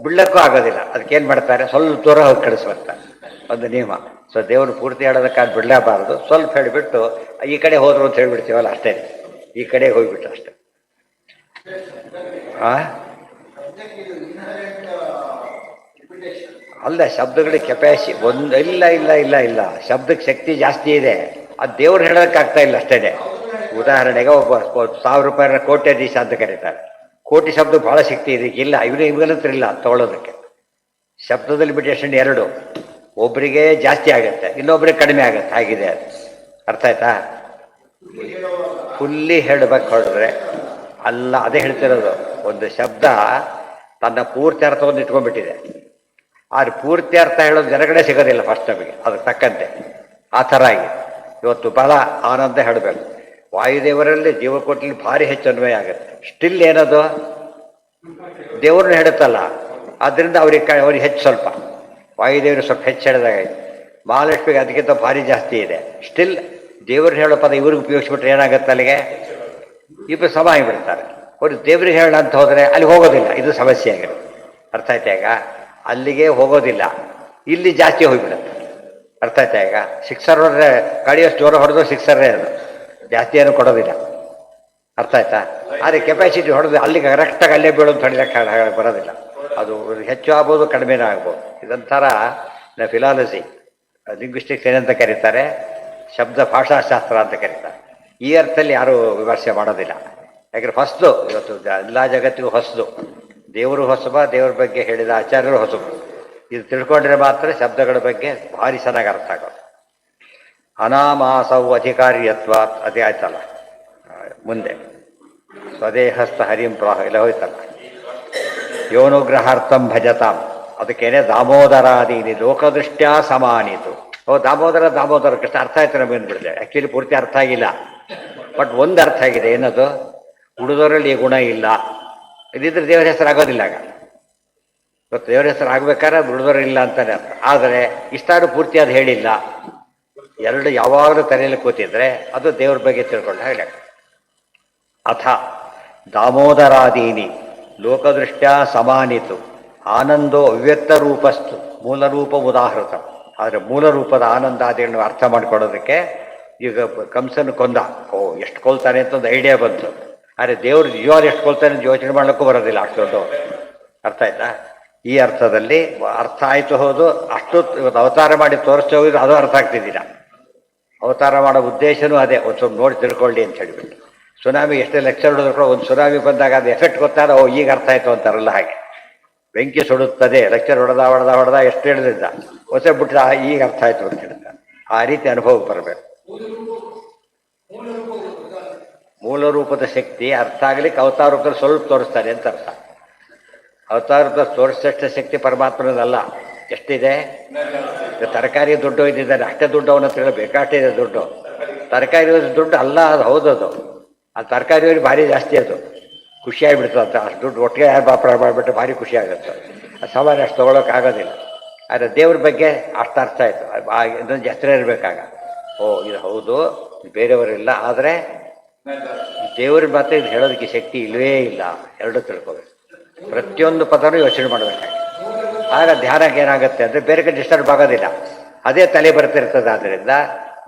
ಬಿಡ್ಲಕ್ಕೂ ಆಗೋದಿಲ್ಲ. ಅದಕ್ಕೇನು ಮಾಡ್ತಾರೆ, ಸ್ವಲ್ಪ ದೂರ ಹೋಗಿ ಕಳಿಸ್ಬರ್ತಾರೆ. ಒಂದು ನಿಯಮ. ಸೊ ದೇವರು ಪೂರ್ತಿ ಹೇಳೋದಕ್ಕಾಗಿ ಬಿಡಲೇಬಾರದು. ಸ್ವಲ್ಪ ಹೇಳಿಬಿಟ್ಟು ಈ ಕಡೆ ಹೋದ್ರು ಅಂತ ಹೇಳ್ಬಿಡ್ತೀವಲ್ಲ, ಅಷ್ಟೇ. ಈ ಕಡೆ ಹೋಗ್ಬಿಟ್ಟು ಅಷ್ಟೇ. ಅಲ್ಲ, ಶಬ್ದಗಳಿಗೆ ಕೆಪಾಸಿಟಿ ಒಂದು ಇಲ್ಲ ಇಲ್ಲ ಇಲ್ಲ ಇಲ್ಲ ಶಬ್ದಕ್ಕೆ ಶಕ್ತಿ ಜಾಸ್ತಿ ಇದೆ. ಅದು ದೇವ್ರು ಹೇಳೋದಕ್ಕಾಗ್ತಾ ಇಲ್ಲ ಅಷ್ಟೇ. ಉದಾಹರಣೆಗೆ ಒಬ್ಬ 1000 ರೂಪಾಯಿನ ಕೋಟ್ಯಾಧೀಶ ಅಂತ ಕರೀತಾರೆ. ಕೋಟಿ ಶಬ್ದ ಬಹಳ ಶಕ್ತಿ ಇದೆ. ಇಲ್ಲ, ಇವ್ರ ಇಲ್ಲ ತಗೊಳ್ಳೋದಕ್ಕೆ. ಶಬ್ದದ ಲಿಮಿಟೇಷನ್ 2. ಒಬ್ಬರಿಗೆ ಜಾಸ್ತಿ ಆಗುತ್ತೆ, ಇನ್ನೊಬ್ಬರಿಗೆ ಕಡಿಮೆ ಆಗುತ್ತೆ. ಹಾಗಿದೆ ಅದು. ಅರ್ಥ ಆಯ್ತಾ? ಫುಲ್ಲಿ ಹೇಳಬೇಕು ಹೊರಡ್ರೆ ಅಲ್ಲ. ಅದೇ ಹೇಳ್ತಿರೋದು, ಒಂದು ಶಬ್ದ ತನ್ನ ಪೂರ್ತಿ ಅರ್ಥವನ್ನು ಇಟ್ಕೊಂಡ್ಬಿಟ್ಟಿದೆ. ಆದರೆ ಪೂರ್ತಿ ಅರ್ಥ ಹೇಳೋದು ಜನಗಳೇ ಸಿಗೋದಿಲ್ಲ ಫಸ್ಟ್ ನಮಗೆ. ಅದಕ್ಕೆ ತಕ್ಕಂತೆ ಆ ಥರ ಆಗಿ ಇವತ್ತು ಬಹಳ ಆನಂದ ಹೇಳಬೇಕು. ವಾಯುದೇವರಲ್ಲಿ ಜೀವಕೋಟಿಲಿ ಭಾರಿ ಹೆಚ್ಚು ಅನ್ವಯ ಆಗುತ್ತೆ. ಸ್ಟಿಲ್ ಏನದು ದೇವ್ರನ್ನ ಹೇಳುತ್ತಲ್ಲ, ಆದ್ದರಿಂದ ಅವ್ರಿಗೆ ಹೆಚ್ಚು ಸ್ವಲ್ಪ. ವಾಯುದೇವರು ಸ್ವಲ್ಪ ಹೆಚ್ಚು ಹೇಳಿದಾಗ ಮಹಾಲಕ್ಷ್ಮಿಗೆ ಅದಕ್ಕಿಂತ ಭಾರಿ ಜಾಸ್ತಿ ಇದೆ. ಸ್ಟಿಲ್ ದೇವ್ರನ್ನ ಹೇಳೋ ಪದ ಇವ್ರಿಗೆ ಉಪಯೋಗಿಸ್ಬಿಟ್ರೆ ಏನಾಗುತ್ತೆ, ಅಲ್ಲಿಗೆ ಇಬ್ಬರು ಸಮ ಆಗಿಬಿಡ್ತಾರೆ. ಅವ್ರು ದೇವ್ರಿಗೆ ಹೇಳೋಣ ಅಂತ ಹೋದರೆ ಅಲ್ಲಿ ಹೋಗೋದಿಲ್ಲ. ಇದು ಸಮಸ್ಯೆ ಆಗಿರುತ್ತೆ. ಅರ್ಥ ಆಯ್ತಾ? ಈಗ ಅಲ್ಲಿಗೆ ಹೋಗೋದಿಲ್ಲ, ಇಲ್ಲಿ ಜಾಸ್ತಿ ಹೋಗಿಬಿಡುತ್ತೆ. ಅರ್ಥ ಆಯ್ತಾ? ಈಗ ಸಿಕ್ಸರ್ ಹೊಡೆದ್ರೆ ಗಾಡಿ ಅಷ್ಟು ಜೋರ ಹೊಡೆದು ಸಿಕ್ಸರೇ ಅದು, ಜಾಸ್ತಿ ಏನು ಕೊಡೋದಿಲ್ಲ. ಅರ್ಥ ಆಯ್ತಾ? ಆದರೆ ಕೆಪಾಸಿಟಿ ಹೊಡೆದು ಅಲ್ಲಿಗೆ ಕರೆಕ್ಟಾಗಿ ಅಲ್ಲೇ ಬೀಳೋದು ತಡಿಲಕ್ಕೆ ಬರೋದಿಲ್ಲ. ಅದು ಹೆಚ್ಚು ಆಗ್ಬೋದು, ಕಡಿಮೆನೂ ಆಗ್ಬೋದು. ಇದೊಂಥರ ಫಿಲಾಲಜಿ, ಲಿಂಗ್ವಿಸ್ಟಿಕ್ಸ್ ಏನಂತ ಕರೀತಾರೆ, ಶಬ್ದ ಭಾಷಾಶಾಸ್ತ್ರ ಅಂತ ಕರೀತಾರೆ. ಈ ಅರ್ಥದಲ್ಲಿ ಯಾರೂ ವಿಮರ್ಶೆ ಮಾಡೋದಿಲ್ಲ. ಯಾಕಂದ್ರೆ ಹೊಸದು ಇವತ್ತು ಎಲ್ಲ ಜಗತ್ತಿಗೂ ಹೊಸದು. ದೇವರು ಹೊಸಬ, ದೇವ್ರ ಬಗ್ಗೆ ಹೇಳಿದ ಆಚಾರ್ಯರು ಹೊಸಬು. ಇದು ತಿಳ್ಕೊಂಡ್ರೆ ಮಾತ್ರ ಶಬ್ದಗಳ ಬಗ್ಗೆ ಭಾರಿ ಚೆನ್ನಾಗಿ ಅರ್ಥ ಆಗೋದು. ಅನಾಮಾಸವು ಅಧಿಕಾರಿಯತ್ವ, ಅದೇ ಆಯ್ತಲ್ಲ. ಮುಂದೆ ಸ್ವದೇಹಸ್ಥ ಹರಿಂ ಪ್ರಾಹ ಎಲ್ಲ ಹೋಯ್ತಲ್ಲ. ಯೋನುಗ್ರಹಾರ್ಥಂ ಭಜತಾಂ, ಅದಕ್ಕೇನೆ ದಾಮೋದರಾದೀನಿ ಲೋಕದೃಷ್ಟ್ಯಾ ಸಮಾನಿತು. ದಾಮೋದರ ದಾಮೋದರ ಕೃಷ್ಣ ಅರ್ಥ ಆಯ್ತು ನಮಗೇನು ಬಿಡಿದೆ. ಆ್ಯಕ್ಚುಲಿ ಪೂರ್ತಿ ಅರ್ಥ ಆಗಿಲ್ಲ, ಬಟ್ ಒಂದು ಅರ್ಥ ಆಗಿದೆ. ಏನದು? ಉಳಿದವರಲ್ಲಿ ಈ ಗುಣ ಇಲ್ಲ. ಇದಿದ್ರೆ ದೇವರ ಹೆಸರು ಆಗೋದಿಲ್ಲ. ಆಗ ಇವತ್ತು ದೇವರ ಹೆಸರು ಆಗ್ಬೇಕಾದ್ರೆ ಉಳಿದವರು ಇಲ್ಲ ಅಂತಾನೆ ಅರ್ಥ. ಆದರೆ ಇಷ್ಟಾರು ಪೂರ್ತಿ ಅದು ಹೇಳಿಲ್ಲ. ಎರಡು ಯಾವಾಗಲೂ ತಲೆಯಲ್ಲಿ ಕೂತಿದ್ರೆ ಅದು ದೇವ್ರ ಬಗ್ಗೆ ತಿಳ್ಕೊಂಡು ಹೇಳಿ. ಅಥ ದಾಮೋದರಾದೀನಿ ಲೋಕದೃಷ್ಟ್ಯಾ ಸಮಾನಿತು ಆನಂದೋ ಅವ್ಯಕ್ತ ರೂಪಸ್ತು ಮೂಲರೂಪ ಉದಾಹೃತ. ಆದರೆ ಮೂಲ ರೂಪದ ಆನಂದಾದಿಗಳನ್ನು ಅರ್ಥ ಮಾಡಿಕೊಡೋದಕ್ಕೆ ಈಗ ಕಂಸನ ಕೊಂದ, ಎಷ್ಟು ಕೊಲ್ತಾನೆ ಅಂತ ಒಂದು ಐಡಿಯಾ ಬಂತು. ಆದರೆ ದೇವ್ರು ನಿಜವಾದ ಎಷ್ಟು ಕೊಲ್ತಾನೆ ಅಂತ ಯೋಚನೆ ಮಾಡ್ಲಿಕ್ಕೂ ಬರೋದಿಲ್ಲ ಅಷ್ಟೊಂದು. ಅರ್ಥ ಆಯ್ತಾ? ಈ ಅರ್ಥದಲ್ಲಿ ಅರ್ಥ ಆಯಿತು. ಹೌದು, ಅಷ್ಟು ಇವತ್ತು ಅವತಾರ ಮಾಡಿ ತೋರಿಸ್ತಾ ಹೋಗಿದ್ರು ಅದು ಅರ್ಥ ಆಗ್ತಿದ್ದಿಲ್ಲ. ಅವತಾರ ಮಾಡೋ ಉದ್ದೇಶನೂ ಅದೇ, ಒಂದು ಸ್ವಲ್ಪ ನೋಡಿ ತಿಳ್ಕೊಳ್ಳಿ ಅಂತ ಹೇಳಿಬಿಟ್ಟು. ಸುನಾಮಿ ಎಷ್ಟೇ ಲೆಕ್ಚರ್ ಹೊಡೆದ್ರು ಒಂದು ಸುನಾಮಿ ಬಂದಾಗ ಅದು ಎಫೆಕ್ಟ್ ಗೊತ್ತಾಗ ಈಗ ಅರ್ಥ ಆಯಿತು ಅಂತಾರಲ್ಲ ಹಾಗೆ. ಬೆಂಕಿ ಸುಡುತ್ತದೆ, ಲೆಕ್ಚರ್ ಹೊಡೆದ ಎಷ್ಟು ಹೇಳಿದ್ದ ಹೊಸ ಬಿಟ್ರೆ ಈಗ ಅರ್ಥ ಆಯಿತು ಅಂತ ಹೇಳ್ತಾರೆ. ಆ ರೀತಿ ಅನುಭವಕ್ಕೆ ಬರಬೇಕು. ಮೂಲ ರೂಪದ ಶಕ್ತಿ ಅರ್ಥ ಆಗ್ಲಿಕ್ಕೆ ಅವತಾರ ರೂಪದಲ್ಲಿ ಸ್ವಲ್ಪ ತೋರಿಸ್ತಾನೆ ಅಂತ ಅರ್ಥ. ಅವತಾರ ರೂಪದಲ್ಲಿ ತೋರಿಸಷ್ಟು ಶಕ್ತಿ ಪರಮಾತ್ಮನದಲ್ಲ. ಎಷ್ಟಿದೆ? ತರಕಾರಿ ದುಡ್ಡು ಒಯ್ದಿದ್ದಾರೆ, ಅಷ್ಟೇ ದುಡ್ಡು ಅವನ ಹತ್ರ ಬೇಕಾಷ್ಟೇ ಇದೆ ದುಡ್ಡು. ತರಕಾರಿ ದುಡ್ಡು ಅಲ್ಲ, ಅದು ಹೌದದು. ಆ ತರಕಾರಿ ಭಾರಿ ಜಾಸ್ತಿ ಅದು, ಖುಷಿಯಾಗಿಬಿಡ್ತದೆ. ಅಷ್ಟು ದುಡ್ಡು ಒಟ್ಟಿಗೆ ಯಾರು ವ್ಯಾಪಾರ ಮಾಡಿಬಿಟ್ಟು ಭಾರಿ ಖುಷಿ ಆಗುತ್ತೆ. ಆ ಸಾಮಾನ್ಯ ಅಷ್ಟು ತೊಗೊಳಕ್ಕೆ ಆಗೋದಿಲ್ಲ. ಆದರೆ ದೇವ್ರ ಬಗ್ಗೆ ಅಷ್ಟು ಅರ್ಥ ಆಯಿತು. ಇನ್ನೊಂದು ಹೆಸರೇ ಇರಬೇಕಾಗ, ಇದು ಹೌದು, ಬೇರೆಯವರಿಲ್ಲ. ಆದರೆ ದೇವ್ರ ಮಾತ್ರ ಇದು ಹೇಳೋದಕ್ಕೆ ಶಕ್ತಿ ಇಲ್ಲವೇ ಇಲ್ಲ. ಎರಡೂ ತಿಳ್ಕೋಬೇಕು. ಪ್ರತಿಯೊಂದು ಪದನೂ ಯೋಚನೆ ಮಾಡಬೇಕಾಗಿ. ಆಗ ಧ್ಯಾನಕ್ಕೆ ಏನಾಗುತ್ತೆ ಅಂದರೆ ಬೇರೆ ಕಡೆ ಡಿಸ್ಟರ್ಬ್ ಆಗೋದಿಲ್ಲ. ಅದೇ ತಲೆ ಬರ್ತಿರ್ತದೆ, ಆದ್ದರಿಂದ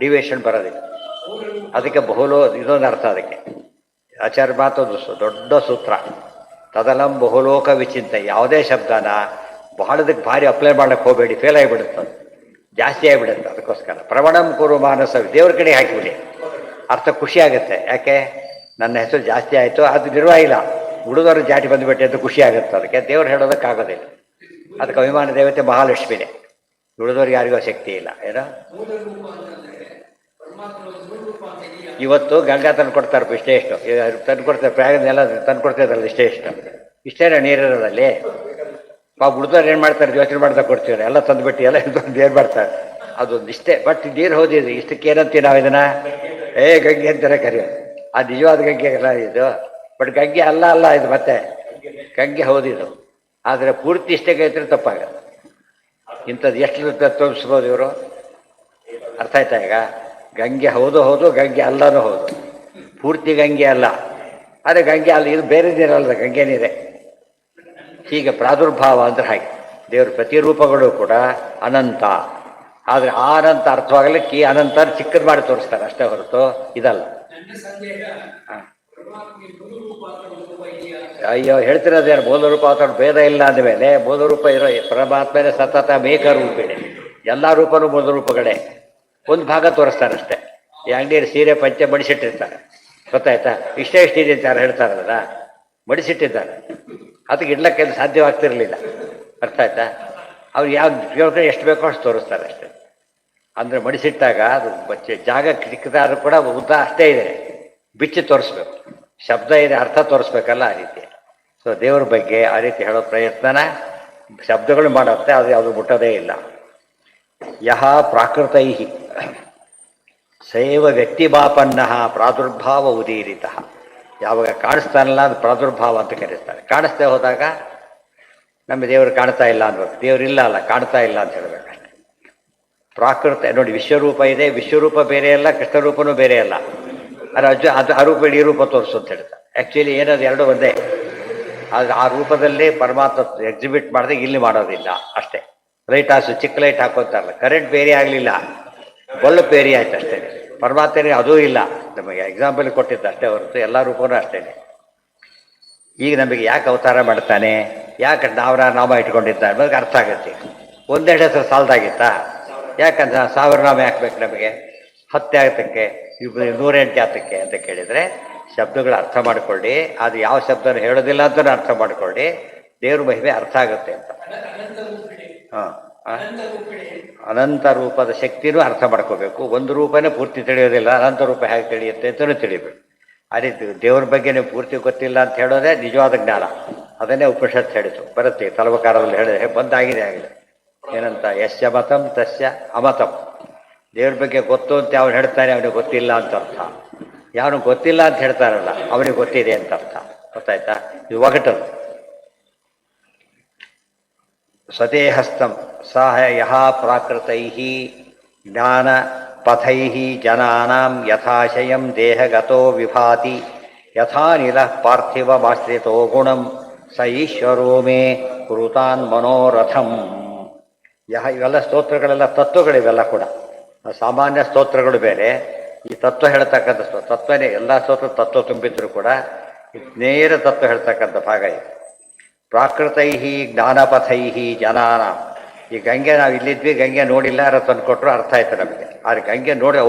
ಡಿವಿಯೇಷನ್ ಬರೋದಿಲ್ಲ. ಅದಕ್ಕೆ ಇದೊಂದು ಅರ್ಥ. ಅದಕ್ಕೆ ಆಚಾರ್ಯ ಮಾತೊಂದು ದೊಡ್ಡ ಸೂತ್ರ, ತದಲಂ ಬಹುಲೋಕ ವಿಚಿಂತ. ಯಾವುದೇ ಶಬ್ದನ ಬಹಳದಕ್ಕೆ ಭಾರಿ ಅಪ್ಲೈ ಮಾಡಕ್ಕೆ ಹೋಗಬೇಡಿ, ಫೇಲ್ ಆಗಿಬಿಡುತ್ತೆ, ಜಾಸ್ತಿ ಆಗಿಬಿಡುತ್ತೆ. ಅದಕ್ಕೋಸ್ಕರ ಪ್ರವಣಂ ಕುರು ಮಾನಸ, ದೇವ್ರ ಕಡೆ ಹಾಕಿಬಿಡಿ, ಅರ್ಥ ಖುಷಿ ಆಗುತ್ತೆ. ಯಾಕೆ? ನನ್ನ ಹೆಸರು ಜಾಸ್ತಿ ಆಯಿತು, ಅದು ನಿರ್ವಾಯಿಲ್ಲ, ಹುಡುಗರು ಜಾಟಿ ಬಂದುಬಿಟ್ಟೆ ಅಂತ ಖುಷಿ ಆಗುತ್ತೆ. ಅದಕ್ಕೆ ದೇವ್ರು ಹೇಳೋದಕ್ಕಾಗೋದಿಲ್ಲ. ಅದಕ್ಕೆ ಅಭಿಮಾನ ದೇವತೆ ಮಹಾಲಕ್ಷ್ಮಿನೇ, ಉಳಿದವ್ರಿಗೆ ಯಾರಿಗೂ ಶಕ್ತಿ ಇಲ್ಲ. ಏನೋ ಇವತ್ತು ಗಂಗಾ ತಂದು ಕೊಡ್ತಾರೆ, ಇಷ್ಟೇ ಎಷ್ಟು ತಂದು ಕೊಡ್ತಾರೆ, ಪ್ರಯಾಗನೆಲ್ಲ ತಂದು ಕೊಡ್ತಿದ್ರಲ್ಲ, ಇಷ್ಟೇನ ನೀರಿರೋದಲ್ಲಿ. ಉಳಿದವ್ರು ಏನು ಮಾಡ್ತಾರೆ, ಯೋಚನೆ ಮಾಡ್ತಾ ಕೊಡ್ತೀವಿ, ಎಲ್ಲ ತಂದುಬಿಟ್ಟು ಎಲ್ಲ ಏನು ಮಾಡ್ತಾರೆ, ಅದೊಂದು ಇಷ್ಟೇ. ಬಟ್ ನೀರು ಹೋದಿದೆ, ಇಷ್ಟಕ್ಕೆ ಏನಂತೀವಿ ನಾವು ಇದನ್ನ? ಗಂಗೆ ಅಂತಾರೆ ಕರೆಯೋದು. ಅದು ನಿಜವಾದ ಗಂಗೆ ಅಲ್ಲ ಇದು, ಬಟ್ ಗಂಗೆ ಅಲ್ಲ ಇದು. ಮತ್ತೆ ಗಂಗೆ ಹೌದಿದು, ಆದರೆ ಪೂರ್ತಿ ಇಷ್ಟೇ ಕೈತ್ರೆ ತಪ್ಪಾಗತ್ತೆ. ಇಂಥದ್ದು ಎಷ್ಟು ತೋರಿಸ್ಬೋದು ಇವರು? ಅರ್ಥ ಆಯ್ತಾ? ಈಗ ಗಂಗೆ ಹೌದು, ಗಂಗೆ ಅಲ್ಲನೂ ಹೌದು, ಪೂರ್ತಿ ಗಂಗೆ ಅಲ್ಲ. ಆದರೆ ಗಂಗೆ ಅಲ್ಲ, ಇದು ಬೇರೆ ನೀರಲ್ಲ, ಗಂಗೆ ನೀರೇ. ಹೀಗೆ ಪ್ರಾದುರ್ಭಾವ ಅಂದ್ರೆ ಹಾಗೆ. ದೇವ್ರ ಪ್ರತಿರೂಪಗಳು ಕೂಡ ಅನಂತ. ಆದರೆ ಆ ಅನಂತ ಅರ್ಥವಾಗಲಿಕ್ಕೆ ಈ ಅನಂತ ಚಿಕ್ಕದು ಮಾಡಿ ತೋರಿಸ್ತಾರೆ ಅಷ್ಟೇ ಹೊರತು ಇದಲ್ಲ. ಅಯ್ಯೋ, ಹೇಳ್ತಿರೋದೇನು? ಮೂಲರೂಪ ಅಥವಾ ಭೇದ ಇಲ್ಲ ಅಂದಮೇಲೆ ಮೂಲರೂಪ ಇರೋ ಪರಮಾತ್ಮನೇ ಸತತ ಮೇಕರೂಪಿಣೆ. ಎಲ್ಲ ರೂಪನೂ ಮೂಲರೂಪಗಳೇ. ಒಂದು ಭಾಗ ತೋರಿಸ್ತಾರೆ ಅಷ್ಟೇ. ಈ ಅಂಗಡಿಯಲ್ಲಿ ಸೀರೆ ಪಂಚೆ ಮಡಿಸಿಟ್ಟಿರ್ತಾರೆ, ಗೊತ್ತಾಯ್ತಾ? ಇಷ್ಟೇ ಇದೆ ಅಂತ ಯಾರು ಹೇಳ್ತಾರಲ್ಲ, ಮಡಿಸಿಟ್ಟಿದ್ದಾರೆ. ಅದಕ್ಕೆ ಇಡ್ಲಕ್ಕೆ ಸಾಧ್ಯವಾಗ್ತಿರಲಿಲ್ಲ. ಅರ್ಥ ಆಯ್ತಾ? ಅವ್ರು ಯಾವ ಎಷ್ಟು ಬೇಕೋ ಅಷ್ಟು ತೋರಿಸ್ತಾರೆ ಅಷ್ಟೇ. ಅಂದರೆ ಮಡಿಸಿಟ್ಟಾಗ ಅದು ಜಾಗ ಚಿಕ್ಕದಾದ್ರೂ ಕೂಡ ಉದ್ದ ಅಷ್ಟೇ ಇದೆ, ಬಿಚ್ಚಿ ತೋರಿಸ್ಬೇಕು. ಶಬ್ದ ಇದೆ, ಅರ್ಥ ತೋರಿಸ್ಬೇಕಲ್ಲ, ಆ ರೀತಿ. ಸೊ ದೇವ್ರ ಬಗ್ಗೆ ಆ ರೀತಿ ಹೇಳೋ ಪ್ರಯತ್ನನ ಶಬ್ದಗಳು ಮಾಡುತ್ತೆ, ಅದು ಯಾವುದು ಮುಟ್ಟೋದೇ ಇಲ್ಲ. ಯಹ ಪ್ರಾಕೃತೈ ಸೈವ ವ್ಯಕ್ತಿಭಾಪನ್ನ ಪ್ರಾದುರ್ಭಾವ ಉದೀರಿತ. ಯಾವಾಗ ಕಾಣಿಸ್ತಾನಲ್ಲ ಅದು ಪ್ರಾದುರ್ಭಾವ ಅಂತ ಕರೀತಾರೆ. ಕಾಣಿಸ್ತೇ ಹೋದಾಗ ನಮ್ಮ ದೇವರು ಕಾಣ್ತಾ ಇಲ್ಲ ಅನ್ಬೇಕು, ದೇವರಿಲ್ಲ ಅಲ್ಲ, ಕಾಣ್ತಾ ಇಲ್ಲ ಅಂತ ಹೇಳ್ಬೇಕಷ್ಟೆ. ಪ್ರಾಕೃತ ನೋಡಿ, ವಿಶ್ವರೂಪ ಇದೆ, ವಿಶ್ವರೂಪ ಬೇರೆ ಅಲ್ಲ, ಕೃಷ್ಣರೂಪನೂ ಬೇರೆ ಅಲ್ಲ. ಅದು ಆ ರೂಪ ಈ ರೂಪ ತೋರಿಸು ಅಂತ ಹೇಳ್ತಾರೆ. ಆ್ಯಕ್ಚುಲಿ ಏನದು, ಎರಡು ಒಂದೇ. ಆದರೆ ಆ ರೂಪದಲ್ಲಿ ಪರಮಾತ್ಮ ಎಕ್ಸಿಬಿಟ್ ಮಾಡಿದಾಗ ಇಲ್ಲಿ ಮಾಡೋದಿಲ್ಲ ಅಷ್ಟೇ. ಲೈಟ್ ಹಾಸು ಚಿಕ್ಕ ಲೈಟ್ ಹಾಕೋತಾರಲ್ಲ, ಕರೆಂಟ್ ಬೇರೆ ಆಗಲಿಲ್ಲ, ಬಲ್ಬ್ ಬೇರೆ ಆಯ್ತು ಅಷ್ಟೇ. ಪರಮಾತ್ಮನಿಗೆ ಅದೂ ಇಲ್ಲ, ನಮಗೆ ಎಕ್ಸಾಂಪಲ್ ಕೊಟ್ಟಿದ್ದು ಅಷ್ಟೇ ಹೊರತು ಎಲ್ಲ ರೂಪನೂ ಅಷ್ಟೇ. ಈಗ ನಮಗೆ ಯಾಕೆ ಅವತಾರ ಮಾಡ್ತಾನೆ, ಯಾಕೆ ನಾಮ ಇಟ್ಕೊಂಡಿದ್ದಾನೆ ಅನ್ನೋದಕ್ಕೆ ಅರ್ಥ ಆಗುತ್ತೆ. ಒಂದೆರಡು ಹೆಸರು ಸಾಲದಾಗಿತ್ತಾ? ಯಾಕಂದ್ರೆ 1000 ನಾಮ ಯಾಕಬೇಕು ನಮಗೆ? 10 ಆಗತಕ್ಕೆ, 108 ಯಾತಕ್ಕೆ ಅಂತ ಕೇಳಿದರೆ ಶಬ್ದಗಳು ಅರ್ಥ ಮಾಡಿಕೊಳ್ಳಿ. ಅದು ಯಾವ ಶಬ್ದನ ಹೇಳೋದಿಲ್ಲ ಅಂತ ಅರ್ಥ ಮಾಡಿಕೊಳ್ಳಿ, ದೇವ್ರ ಮಹಿಮೆ ಅರ್ಥ ಆಗುತ್ತೆ ಅಂತ. ಹಾಂ, ಅನಂತ ರೂಪದ ಶಕ್ತಿನೂ ಅರ್ಥ ಮಾಡ್ಕೋಬೇಕು. ಒಂದು ರೂಪನೇ ಪೂರ್ತಿ ತಿಳಿಯೋದಿಲ್ಲ, ಅನಂತ ರೂಪ ಹೇಗೆ ತಿಳಿಯುತ್ತೆ ಅಂತಲೂ ತಿಳಿಬೇಕು. ಆ ರೀತಿ ದೇವ್ರ ಬಗ್ಗೆ ನೀವು ಪೂರ್ತಿ ಗೊತ್ತಿಲ್ಲ ಅಂತ ಹೇಳೋದೇ ನಿಜವಾದ ಜ್ಞಾನ. ಅದನ್ನೇ ಉಪನಿಷತ್ ಹೇಳಿತು, ಬರುತ್ತೆ ತಲವಕಾರದಲ್ಲಿ ಹೇಳಿದ್ರೆ ಬಂದಾಗಿದೆ ಆಗಿದೆ. ಏನಂತ? ಯಸ್ಯ ಮತಂ ತಸ್ಯ ಅಮತಂ. ದೇವ್ರ ಬಗ್ಗೆ ಗೊತ್ತು ಅಂತ ಅವನು ಹೇಳ್ತಾನೆ, ಅವನಿಗೆ ಗೊತ್ತಿಲ್ಲ ಅಂತ ಅರ್ಥ. ಯಾವನು ಗೊತ್ತಿಲ್ಲ ಅಂತ ಹೇಳ್ತಾರಲ್ಲ ಅವನಿಗೆ ಗೊತ್ತಿದೆ ಅಂತ ಅರ್ಥ. ಗೊತ್ತಾಯ್ತಾ? ಇದು ಒಗಟದು. ಸ್ವದೇಹಸ್ಥಂ ಸಹ ಯಹ ಪ್ರಾಕೃತೈ ಜ್ಞಾನ ಪಥೈ ಜನಾನಾಂ ಯಥಾಶಯಂ ದೇಹಗತೋ ವಿಭಾತಿ ಯಥಾನಿಲ ಪಾರ್ಥಿವಮಾಶ್ರಿತೋ ಗುಣಂ ಸ ಈಶ್ವರೋ ಮೇ ಕುರುತಾನ್ ಮನೋರಥಂ. ಇವೆಲ್ಲ ಸ್ತೋತ್ರಗಳೆಲ್ಲ ತತ್ವಗಳಿವೆಲ್ಲ ಕೂಡ. ಸಾಮಾನ್ಯ ಸ್ತೋತ್ರಗಳು ಬೇರೆ, ಈ ತತ್ವ ಹೇಳ್ತಕ್ಕಂಥ ತತ್ವನೇ. ಎಲ್ಲ ಸ್ತೋತ್ರ ತತ್ವ ತುಂಬಿದ್ರು ಕೂಡ ನೇರ ತತ್ವ ಹೇಳ್ತಕ್ಕಂಥ ಭಾಗ ಇದು. ಪ್ರಾಕೃತೈ ಜ್ಞಾನಪಥೈ ಜನಾನ. ಈ ಗಂಗೆ ನಾವು ಇಲ್ಲಿದ್ವಿ, ಗಂಗೆ ನೋಡಿಲ್ಲ, ಯಾರು ತಂದುಕೊಟ್ರು ಅರ್ಥ ಆಯ್ತು ನಮಗೆ. ಆದ್ರೆ ಗಂಗೆ ನೋಡಿ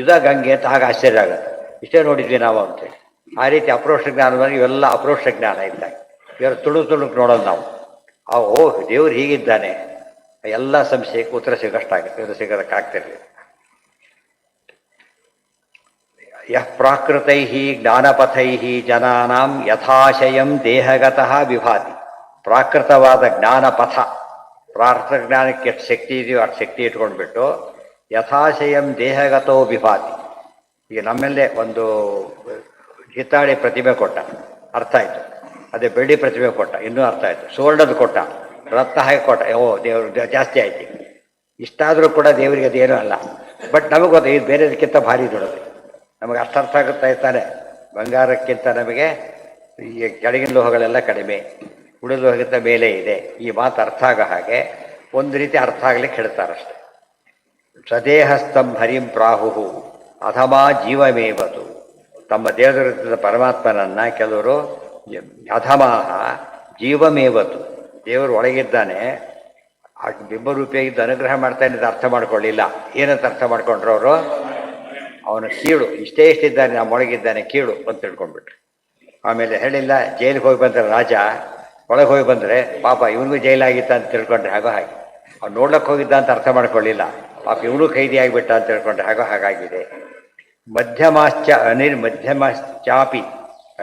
ಇದ ಗಂಗೆ ಅಂತ ಆಗ ಆಶ್ಚರ್ಯ ಆಗುತ್ತೆ, ಇಷ್ಟೇ ನೋಡಿದ್ವಿ ನಾವು ಅಂತೇಳಿ. ಆ ರೀತಿ ಅಪ್ರೋಕ್ಷ ಜ್ಞಾನದಲ್ಲಿ ಇವೆಲ್ಲ ಅಪ್ರೋಕ್ಷ ಜ್ಞಾನ ಇದ್ದಾಗ ಇವರು ತುಳುಕ್ ನೋಡೋದು ನಾವು. ದೇವ್ರು ಹೀಗಿದ್ದಾನೆ, ಎಲ್ಲ ಸಂಶಯಕ್ಕೆ ಉತ್ತರ ಸಿಗೋಷ್ಟಾಗುತ್ತೆ. ಇವರು ಸಿಗೋದಕ್ಕಾಗ್ತಿರ್ಲಿಲ್ಲ. ಯಃ ಪ್ರಾಕೃತೈ ಜ್ಞಾನಪಥೈ ಜನಾನಾಂ ಯಥಾಶಯಂ ದೇಹಗತಃ ವಿಭಾತಿ. ಪ್ರಾಕೃತವಾದ ಜ್ಞಾನಪಥ, ಪ್ರಾಕೃತ ಜ್ಞಾನಕ್ಕೆ ಎಷ್ಟು ಶಕ್ತಿ ಇದೆಯೋ ಅಷ್ಟು ಶಕ್ತಿ ಇಟ್ಕೊಂಡ್ಬಿಟ್ಟು ಯಥಾಶಯಂ ದೇಹಗತೋ ವಿಭಾತಿ. ಈಗ ನಮ್ಮಲ್ಲೇ ಒಂದು ಹಿತ್ತಾಳೆ ಪ್ರತಿಮೆ ಕೊಟ್ಟ, ಅರ್ಥ ಆಯಿತು. ಅದೇ ಬೆಳ್ಳಿ ಪ್ರತಿಮೆ ಕೊಟ್ಟ, ಇನ್ನೂ ಅರ್ಥ ಆಯಿತು. ಸುವರ್ಣದ ಕೊಟ್ಟ, ರತ್ನ ಹಾಕಿ ಕೊಟ್ಟ, ದೇವ್ರು ಜಾಸ್ತಿ ಆಯ್ತು. ಇಷ್ಟಾದರೂ ಕೂಡ ದೇವರಿಗೆ ಅದೇನೂ ಅಲ್ಲ. ಬಟ್ ನಮಗೆ ಗೊತ್ತ ಇದು ಬೇರೆದಕ್ಕಿಂತ ಭಾರಿ ದೊಡ್ಡದು. ನಮಗೆ ಅಷ್ಟು ಅರ್ಥ ಆಗುತ್ತಾ ಇರ್ತಾನೆ. ಬಂಗಾರಕ್ಕಿಂತ ನಮಗೆ ಈ ಕೆಳಗಿನ ಲೋಹಗಳೆಲ್ಲ ಕಡಿಮೆ, ಉಳಿದ ಲೋಹಕ್ಕಿಂತ ಮೇಲೆ ಇದೆ. ಈ ಮಾತು ಅರ್ಥ ಆಗೋ ಹಾಗೆ ಒಂದು ರೀತಿ ಅರ್ಥ ಆಗ್ಲಿಕ್ಕೆ ಹೇಳ್ತಾರಷ್ಟೆ. ಸ್ವದೇಹಸ್ಥಂ ಹರಿಂ ಪ್ರಾಹು ಅಧಮಾ ಜೀವಮೇವತು. ತಮ್ಮ ದೇವರ ಪರಮಾತ್ಮನನ್ನ ಕೆಲವರು ಅಧಮಾಹ ಜೀವಮೇವತು, ದೇವರು ಒಳಗಿದ್ದಾನೆ, ಆ ಬಿಂಬರೂಪಿಯಾಗಿದ್ದು ಅನುಗ್ರಹ ಮಾಡ್ತಾನೆ ಅಂತ ಅರ್ಥ ಮಾಡ್ಕೊಳ್ಳಿಲ್ಲ. ಏನಂತ ಅರ್ಥ ಮಾಡ್ಕೊಂಡ್ರು ಅವರು? ಅವನು ಕೀಳು, ಇಷ್ಟೇ ಇಷ್ಟಿದ್ದಾನೆ, ನಮ್ಮೊಳಗಿದ್ದಾನೆ, ಕೀಳು ಅಂತ ತಿಳ್ಕೊಂಡ್ಬಿಟ್ರು. ಆಮೇಲೆ ಹೇಳಿಲ್ಲ, ಜೈಲಿಗೆ ಹೋಗಿ ಬಂದರೆ ರಾಜ, ಒಳಗೆ ಹೋಗಿ ಬಂದರೆ ಪಾಪ ಇವನಿಗೂ ಜೈಲಾಗಿತ್ತ ಅಂತ ತಿಳ್ಕೊಂಡ್ರೆ ಹಾಗೋ ಹಾಗೆ. ಅವ್ನು ನೋಡ್ಲಕ್ಕೆ ಹೋಗಿದ್ದ ಅಂತ ಅರ್ಥ ಮಾಡ್ಕೊಳ್ಳಿಲ್ಲ, ಪಾಪ ಇವನು ಖೈದಿ ಆಗಿಬಿಟ್ಟ ಅಂತ ತಿಳ್ಕೊಂಡ್ರೆ ಹಾಗೋ ಹಾಗಾಗಿದೆ. ಮಧ್ಯಮಾಶ್ಚಾಪಿ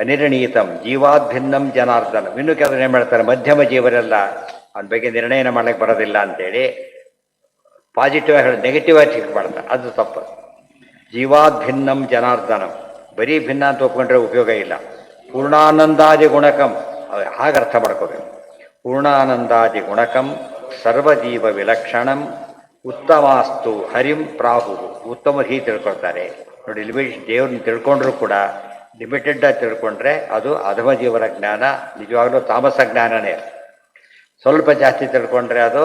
ಅನಿರ್ಣೀತಂ ಜೀವಾದ್ಭಿನ್ನಂ ಜನಾರ್ದನಂ. ಇನ್ನೂ ಕೆಲವರು ಏನು ಮಾಡ್ತಾರೆ, ಮಧ್ಯಮ ಜೀವರೆಲ್ಲ ಅವನ ಬಗ್ಗೆ ನಿರ್ಣಯನ ಮಾಡ್ಲಿಕ್ಕೆ ಬರೋದಿಲ್ಲ ಅಂತೇಳಿ ಪಾಸಿಟಿವ್ ಆಗಿ ನೆಗೆಟಿವ್ ಆಗಿ ಚಿಕ್ ಮಾಡ್ತಾರೆ. ಅದು ತಪ್ಪು. ಜೀವಾದ್ಭಿನ್ನಂ ಜನಾರ್ದನಂ, ಬರೀ ಭಿನ್ನ ಅಂತ ಒಪ್ಕೊಂಡ್ರೆ ಉಪಯೋಗ ಇಲ್ಲ. ಪೂರ್ಣಾನಂದಾದಿ ಗುಣಕಂ, ಹಾಗೆ ಅರ್ಥ ಮಾಡ್ಕೋಬೇಕು. ಪೂರ್ಣಾನಂದಾದಿ ಗುಣಕಂ ಸರ್ವಜೀವ ವಿಲಕ್ಷಣಂ ಉತ್ತಮಾಸ್ತು ಹರಿಂ ಪ್ರಾಹು. ಉತ್ತಮ ರೀತಿ ತಿಳ್ಕೊಳ್ತಾರೆ ನೋಡಿ. ದೇವ್ರನ್ನ ತಿಳ್ಕೊಂಡ್ರು ಕೂಡ ಲಿಮಿಟೆಡ್ಡಾಗಿ ತಿಳ್ಕೊಂಡ್ರೆ ಅದು ಅಧಮ ಜೀವನ ಜ್ಞಾನ, ನಿಜವಾಗ್ಲೂ ತಾಮಸ ಜ್ಞಾನನೇ. ಸ್ವಲ್ಪ ಜಾಸ್ತಿ ತಿಳ್ಕೊಂಡ್ರೆ ಅದು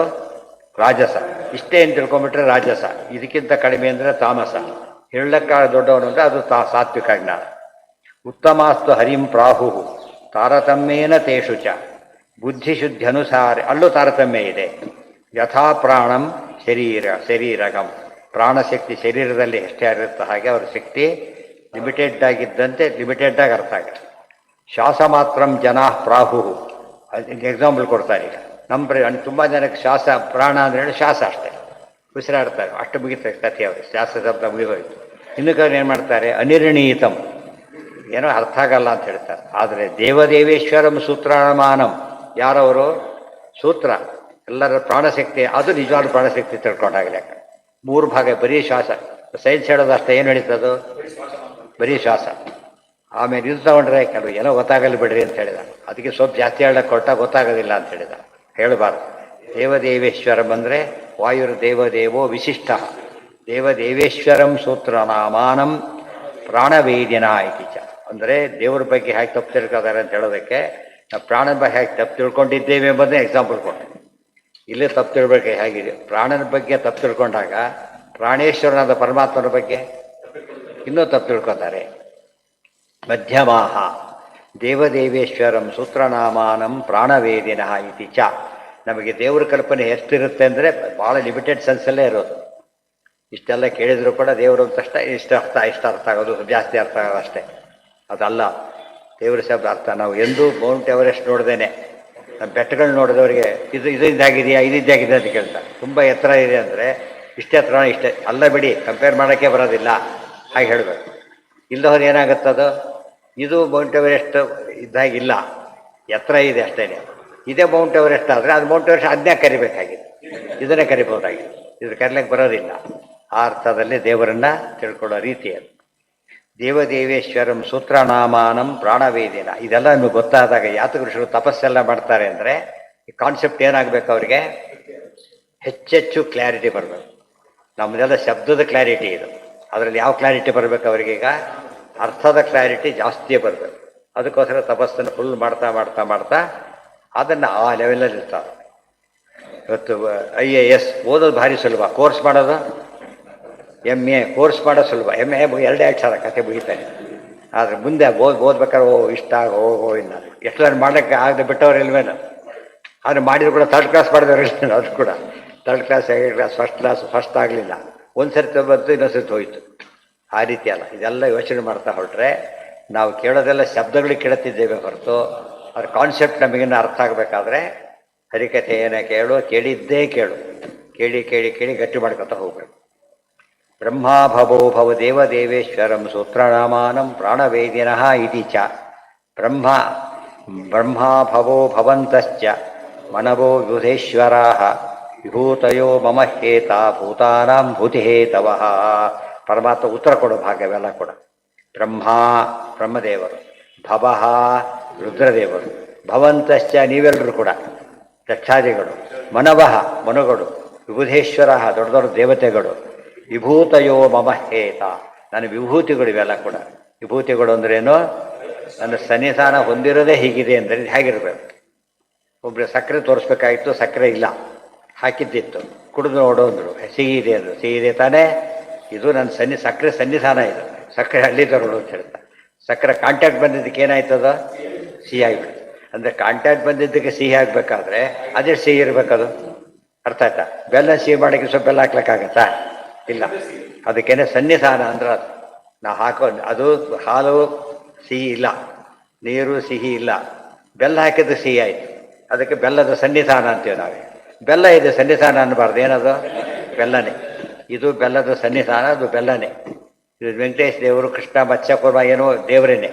ರಾಜಸ. ಇಷ್ಟೇ ಏನು ತಿಳ್ಕೊಂಡ್ಬಿಟ್ರೆ ರಾಜಸ, ಇದಕ್ಕಿಂತ ಕಡಿಮೆ ಅಂದರೆ ತಾಮಸ. ಹೇಳಕ್ಕ ದೊಡ್ಡವನು ಅಂದರೆ ಅದು ಸಾತ್ವಿಕ ಜ್ಞಾನ. ಉತ್ತಮಾಸ್ತು ಹರಿಂ ಪ್ರಾಹು ತಾರತಮ್ಯೇನ ತೇಷು ಚ ಬುದ್ಧಿಶುದ್ಧಿ ಅನುಸಾರ. ಅಲ್ಲೂ ತಾರತಮ್ಯ ಇದೆ. ಯಥಾ ಪ್ರಾಣಂ ಶರೀರಗಂ, ಪ್ರಾಣಶಕ್ತಿ ಶರೀರದಲ್ಲಿ ಎಷ್ಟೇ ಇರುತ್ತೆ ಹಾಗೆ ಅವ್ರ ಶಕ್ತಿ ಲಿಮಿಟೆಡ್ ಆಗಿದ್ದಂತೆ ಲಿಮಿಟೆಡ್ಡಾಗಿ ಅರ್ಥ ಆಗುತ್ತೆ. ಶ್ವಾಸ ಮಾತ್ರಂ ಜನಾ ಪ್ರಾಹು. ಎಕ್ಸಾಂಪಲ್ ಕೊಡ್ತಾರೆ. ಈಗ ನಮ್ಮ ತುಂಬ ಜನಕ್ಕೆ ಶ್ವಾಸ ಪ್ರಾಣ ಅಂದ್ರೆ ಹೇಳಿ ಶ್ವಾಸ ಅಷ್ಟೇ, ಉಸಿರಾಡ್ತಾರೆ, ಅಷ್ಟು ಮುಗಿತಾರೆ ಕಥೆ. ಅವರು ಶ್ವಾಸ ಶಬ್ದ ಮುಗಿದೋಯ್ತು. ಇನ್ನು ಕಡೆ ಏನು ಮಾಡ್ತಾರೆ, ಅನಿರ್ಣೀತಂ, ಏನೋ ಅರ್ಥ ಆಗಲ್ಲ ಅಂತ ಹೇಳ್ತಾರೆ. ಆದರೆ ದೇವದೇವೇಶ್ವರಂ ಸೂತ್ರಾಮಾನಂ, ಯಾರವರು ಸೂತ್ರ, ಎಲ್ಲರ ಪ್ರಾಣಶಕ್ತಿ, ಅದು ನಿಜವಾದ ಪ್ರಾಣಶಕ್ತಿ ತಿಳ್ಕೊಂಡಾಗಲಿ. 3 ಭಾಗ ಬರೀ ಶ್ವಾಸ. ಸೈನ್ಸ್ ಹೇಳೋದು ಅಷ್ಟೇ, ಏನು ನಡೀತದು, ಬರೀ ಶ್ವಾಸ. ಆಮೇಲೆ ಇದು ತಗೊಂಡ್ರೆ ಕೆಲವು ಏನೋ ಗೊತ್ತಾಗಲ್ಲ ಬಿಡ್ರಿ ಅಂತ ಹೇಳಿದ. ಅದಕ್ಕೆ ಸ್ವಲ್ಪ ಜಾಸ್ತಿ ಹೇಳಕ್ಕೆ ಕೊಟ್ಟ ಗೊತ್ತಾಗೋದಿಲ್ಲ ಅಂತ ಹೇಳಿದ. ಹೇಳಬಾರ್ದು. ದೇವದೇವೇಶ್ವರಂ ಅಂದರೆ ವಾಯುರ್ ದೇವದೇವೋ ವಿಶಿಷ್ಟ. ದೇವದೇವೇಶ್ವರಂ ಸೂತ್ರನಾಮಾನಂ ಪ್ರಾಣವೇದಿನ ಇತಿ ಚ. ಅಂದರೆ ದೇವ್ರ ಬಗ್ಗೆ ಹೇಗೆ ತಪ್ಪು ತಿಳ್ಕೊತಾರೆ ಅಂತ ಹೇಳೋದಕ್ಕೆ ನಾವು ಪ್ರಾಣದ ಬಗ್ಗೆ ಹೇಗೆ ತಪ್ಪು ತಿಳ್ಕೊಂಡಿದ್ದೇವೆ ಎಂಬುದನ್ನೇ ಎಕ್ಸಾಂಪಲ್ ಕೊಟ್ಟೆ. ಇಲ್ಲೇ ತಪ್ಪು ತಿಳ್ಬೇಕು ಹೇಗಿದೆ. ಪ್ರಾಣನ ಬಗ್ಗೆ ತಪ್ಪು ತಿಳ್ಕೊಂಡಾಗ ಪ್ರಾಣೇಶ್ವರನಾದ ಪರಮಾತ್ಮನ ಬಗ್ಗೆ ಇನ್ನೂ ತಪ್ಪು ತಿಳ್ಕೊತಾರೆ. ಮಧ್ಯಮಾಹ ದೇವದೇವೇಶ್ವರಂ ಸೂತ್ರನಾಮಾನಂ ಪ್ರಾಣವೇದಿನಃ ಇತಿ ಚ. ನಮಗೆ ದೇವರ ಕಲ್ಪನೆ ಎಷ್ಟಿರುತ್ತೆ ಅಂದರೆ ಭಾಳ ಲಿಮಿಟೆಡ್ ಸೆನ್ಸಲ್ಲೇ ಇರೋದು. ಇಷ್ಟೆಲ್ಲ ಕೇಳಿದರೂ ಕೂಡ ದೇವರು ಅಂತಷ್ಟೇ ಇಷ್ಟ ಅರ್ಥ ಆಗೋದು, ಜಾಸ್ತಿ ಅರ್ಥ ಆಗೋದು ಅಷ್ಟೇ. ಅದಲ್ಲ ದೇವರ ಶಬ್ದ ಅರ್ಥ. ನಾವು ಎಂದೂ ಮೌಂಟ್ ಎವರೆಸ್ಟ್ ನೋಡ್ದೇನೆ ನಮ್ಮ ಬೆಟ್ಟಗಳು ನೋಡಿದವರಿಗೆ ಇದಿದ್ದಾಗಿದೆಯಾ ಇದಿದ್ದಾಗಿದೆ ಅಂತ ಕೇಳ್ತಾರೆ. ತುಂಬ ಎತ್ತರ ಇದೆ ಅಂದರೆ ಇಷ್ಟೇ ಎತ್ತರ ಇಷ್ಟೇ ಅಲ್ಲ ಬಿಡಿ, ಕಂಪೇರ್ ಮಾಡೋಕ್ಕೆ ಬರೋದಿಲ್ಲ ಹಾಗೆ ಹೇಳಬೇಕು. ಇಲ್ಲದವ್ರು ಏನಾಗುತ್ತದು, ಇದು ಮೌಂಟ್ ಎವರೆಸ್ಟ್ ಇದ್ದಾಗಿಲ್ಲ, ಎತ್ತರ ಇದೆ ಅಷ್ಟೇ. ಇದೇ ಮೌಂಟ್ ಎವರೆಸ್ಟ್ ಆದರೆ ಅದು ಮೌಂಟ್ ಎವರೆಸ್ಟ್ ಅದನ್ನೇ ಕರಿಬೇಕಾಗಿದೆ, ಇದನ್ನೇ ಕರಿಬೋದಾಗಿದೆ. ಇದು ಕರಿಲಿಕ್ಕೆ ಬರೋದಿಲ್ಲ. ಆ ಅರ್ಥದಲ್ಲಿ ದೇವರನ್ನು ತಿಳ್ಕೊಳ್ಳೋ ರೀತಿ ಅದು. ದೇವದೇವೇಶ್ವರಂ ಸೂತ್ರನಾಮಾನಂ ಪ್ರಾಣವೇದಿನ. ಇದೆಲ್ಲ ನಿಮಗೆ ಗೊತ್ತಾದಾಗ ಯಾತಕ ಋಷಿಗಳು ತಪಸ್ಸೆಲ್ಲ ಮಾಡ್ತಾರೆ ಅಂದರೆ ಈ ಕಾನ್ಸೆಪ್ಟ್ ಏನಾಗಬೇಕು, ಅವರಿಗೆ ಹೆಚ್ಚೆಚ್ಚು ಕ್ಲಾರಿಟಿ ಬರಬೇಕು. ನಮ್ಮದೆಲ್ಲ ಶಬ್ದದ ಕ್ಲಾರಿಟಿ ಇದು, ಅದರಲ್ಲಿ ಯಾವ ಕ್ಲಾರಿಟಿ ಬರಬೇಕು ಅವರಿಗೀಗ, ಅರ್ಥದ ಕ್ಲಾರಿಟಿ ಜಾಸ್ತಿಯೇ ಬರಬೇಕು. ಅದಕ್ಕೋಸ್ಕರ ತಪಸ್ಸನ್ನು ಫುಲ್ ಮಾಡ್ತಾ ಮಾಡ್ತಾ ಮಾಡ್ತಾ ಅದನ್ನು ಆ ಲೆವೆಲಲ್ಲಿ ಇರ್ತಾರೆ. ಇವತ್ತು IAS ಓದೋದು ಭಾರಿ ಸುಲಭ, ಕೋರ್ಸ್ ಮಾಡೋದು MA ಕೋರ್ಸ್ ಮಾಡೋದು ಸುಲಭ. MA 2 ಸಾವಿರ ಕತೆ ಮುಗಿತಾನೆ. ಆದರೆ ಮುಂದೆ ಓದ್ಬೇಕಾದ್ರೆ ಇಷ್ಟ ಇಲ್ಲ ಎಷ್ಟು ಮಾಡೋಕ್ಕೆ ಆಗದೆ ಬಿಟ್ಟವ್ರು ಇಲ್ವೇನು. ಆದರೆ ಮಾಡಿದ್ರು ಕೂಡ ಥರ್ಡ್ ಕ್ಲಾಸ್ ಮಾಡಿದವ್ರು ಇಲ್ವೇನು, ಅದು ಕೂಡ third class, second class, first ಆಗಲಿಲ್ಲ. ಒಂದು ಸರ್ತಿ ಬಂತು, ಇನ್ನೊಂದು ಸರ್ತಿ ಹೋಯಿತು. ಆ ರೀತಿ ಅಲ್ಲ. ಇದೆಲ್ಲ ಯೋಚನೆ ಮಾಡ್ತಾ ಹೊರಟ್ರೆ ನಾವು ಕೇಳೋದೆಲ್ಲ ಶಬ್ದಗಳಿಗೆ ಕೇಳುತ್ತಿದ್ದೇವೆ ಹೊರತು ಅದ್ರ ಕಾನ್ಸೆಪ್ಟ್ ನಮಗಿನ್ನ ಅರ್ಥ ಆಗಬೇಕಾದ್ರೆ ಹರಿಕಥೆಯನ್ನು ಕೇಳಿದ್ದೇ ಕೇಳು, ಕೇಳಿ ಕೇಳಿ ಕೇಳಿ ಗಟ್ಟಿ ಮಾಡ್ಕೊತಾ ಹೋಗ್ಬೇಕು. ಬ್ರಹ್ಮಾ ಭವೋ ಭವ ದೇವದೇವೇಶ್ವರಂ ಸೂತ್ರನಾಮಾನಂ ಪ್ರಾಣವೇದಿನಃ ಇತಿ ಚ. ಬ್ರಹ್ಮಾ ಭವೋ ಭವಂತಶ್ಚ ಮನವೋ ಯುಧೇಶ್ವರಾಃ ವಿಭೂತಯೋ ಮಮ ಹೇತ ಭೂತಾನಾಂ ಭೂತಿಹೇತವಃ. ಪರಮಾತ್ಮ ಉತ್ತರ ಕೊಡೋ ಭಾಗವೆಲ್ಲ ಕೂಡ. ಬ್ರಹ್ಮದೇವರು, ಭವಃ ರುದ್ರದೇವರು, ಭವಂತಶ್ಚ ನೀವೆಲ್ಲರೂ ಕೂಡ ದಕ್ಷಾದಿಗಳು, ಮನವಃ ಮನುಗಳು, ವಿಬುಧೇಶ್ವರ ದೊಡ್ಡ ದೊಡ್ಡ ದೇವತೆಗಳು, ವಿಭೂತಯೋ ಮಮ ಹೇತ ನನ್ನ ವಿಭೂತಿಗಳು ಇವೆಲ್ಲ ಕೂಡ. ವಿಭೂತಿಗಳು ಅಂದ್ರೇನು, ನನ್ನ ಸನ್ನಿಧಾನ ಹೊಂದಿರೋದೇ ಹೀಗಿದೆ ಅಂದರೆ ಹೇಗಿರಬೇಕು. ಒಬ್ಬರು ಸಕ್ಕರೆ ತೋರಿಸ್ಬೇಕಾಗಿತ್ತು, ಸಕ್ಕರೆ ಇಲ್ಲ, ಹಾಕಿದ್ದಿತ್ತು, ಕುಡಿದು ನೋಡು ಅಂದರು, ಸಿಹಿ ಇದೆ ಅಂದರು, ಸಿಹಿ ಇದೆ ತಾನೇ, ಇದು ನನ್ನ ಸಕ್ಕರೆ ಸನ್ನಿಧಾನ, ಇದು ಸಕ್ಕರೆ ಹಳ್ಳಿ ತರೋಡು ಅಂತ ಹೇಳ್ತಾ. ಸಕ್ಕರೆ ಕಾಂಟ್ಯಾಕ್ಟ್ ಬಂದಿದ್ದಕ್ಕೆ ಏನಾಯ್ತದ, ಸಿಹಿ ಆಗಿಬಿಡುತ್ತೆ. ಅಂದರೆ ಕಾಂಟ್ಯಾಕ್ಟ್ ಬಂದಿದ್ದಕ್ಕೆ ಸಿಹಿ ಆಗಬೇಕಾದ್ರೆ ಅದೇ ಸಿಹಿ ಇರಬೇಕದು, ಅರ್ಥ ಆಯ್ತಾ. ಬೆಲ್ಲ ಸಿಹಿ ಮಾಡೋಕ್ಕೆ ಸ್ವಲ್ಪ ಬೆಲ್ಲ ಹಾಕ್ಲಿಕ್ಕಾಗತ್ತಾ, ಇಲ್ಲ. ಅದಕ್ಕೇನೆ ಸನ್ನಿಧಾನ ಅಂದ್ರೆ ಅದು ನಾವು ಹಾಕೋ, ಅದು ಹಾಲು ಸಿಹಿ ಇಲ್ಲ, ನೀರು ಸಿಹಿ ಇಲ್ಲ, ಬೆಲ್ಲ ಹಾಕಿದ್ರೆ ಸಿಹಿ ಆಯಿತು. ಅದಕ್ಕೆ ಬೆಲ್ಲದ ಸನ್ನಿಧಾನ ಅಂತೀವಿ ನಾವೇ. ಬೆಲ್ಲ ಇದೆ ಸನ್ನಿಧಾನ ಅನ್ನಬಾರ್ದು, ಏನದು ಬೆಲ್ಲನೇ. ಇದು ಬೆಲ್ಲದ ಸನ್ನಿಧಾನ, ಅದು ಬೆಲ್ಲನೇ. ಇದು ವೆಂಕಟೇಶ ದೇವರು, ಕೃಷ್ಣ, ಮತ್ಸ್ಯಕೂರ್ಮ ಏನೋ ದೇವರೇನೆ.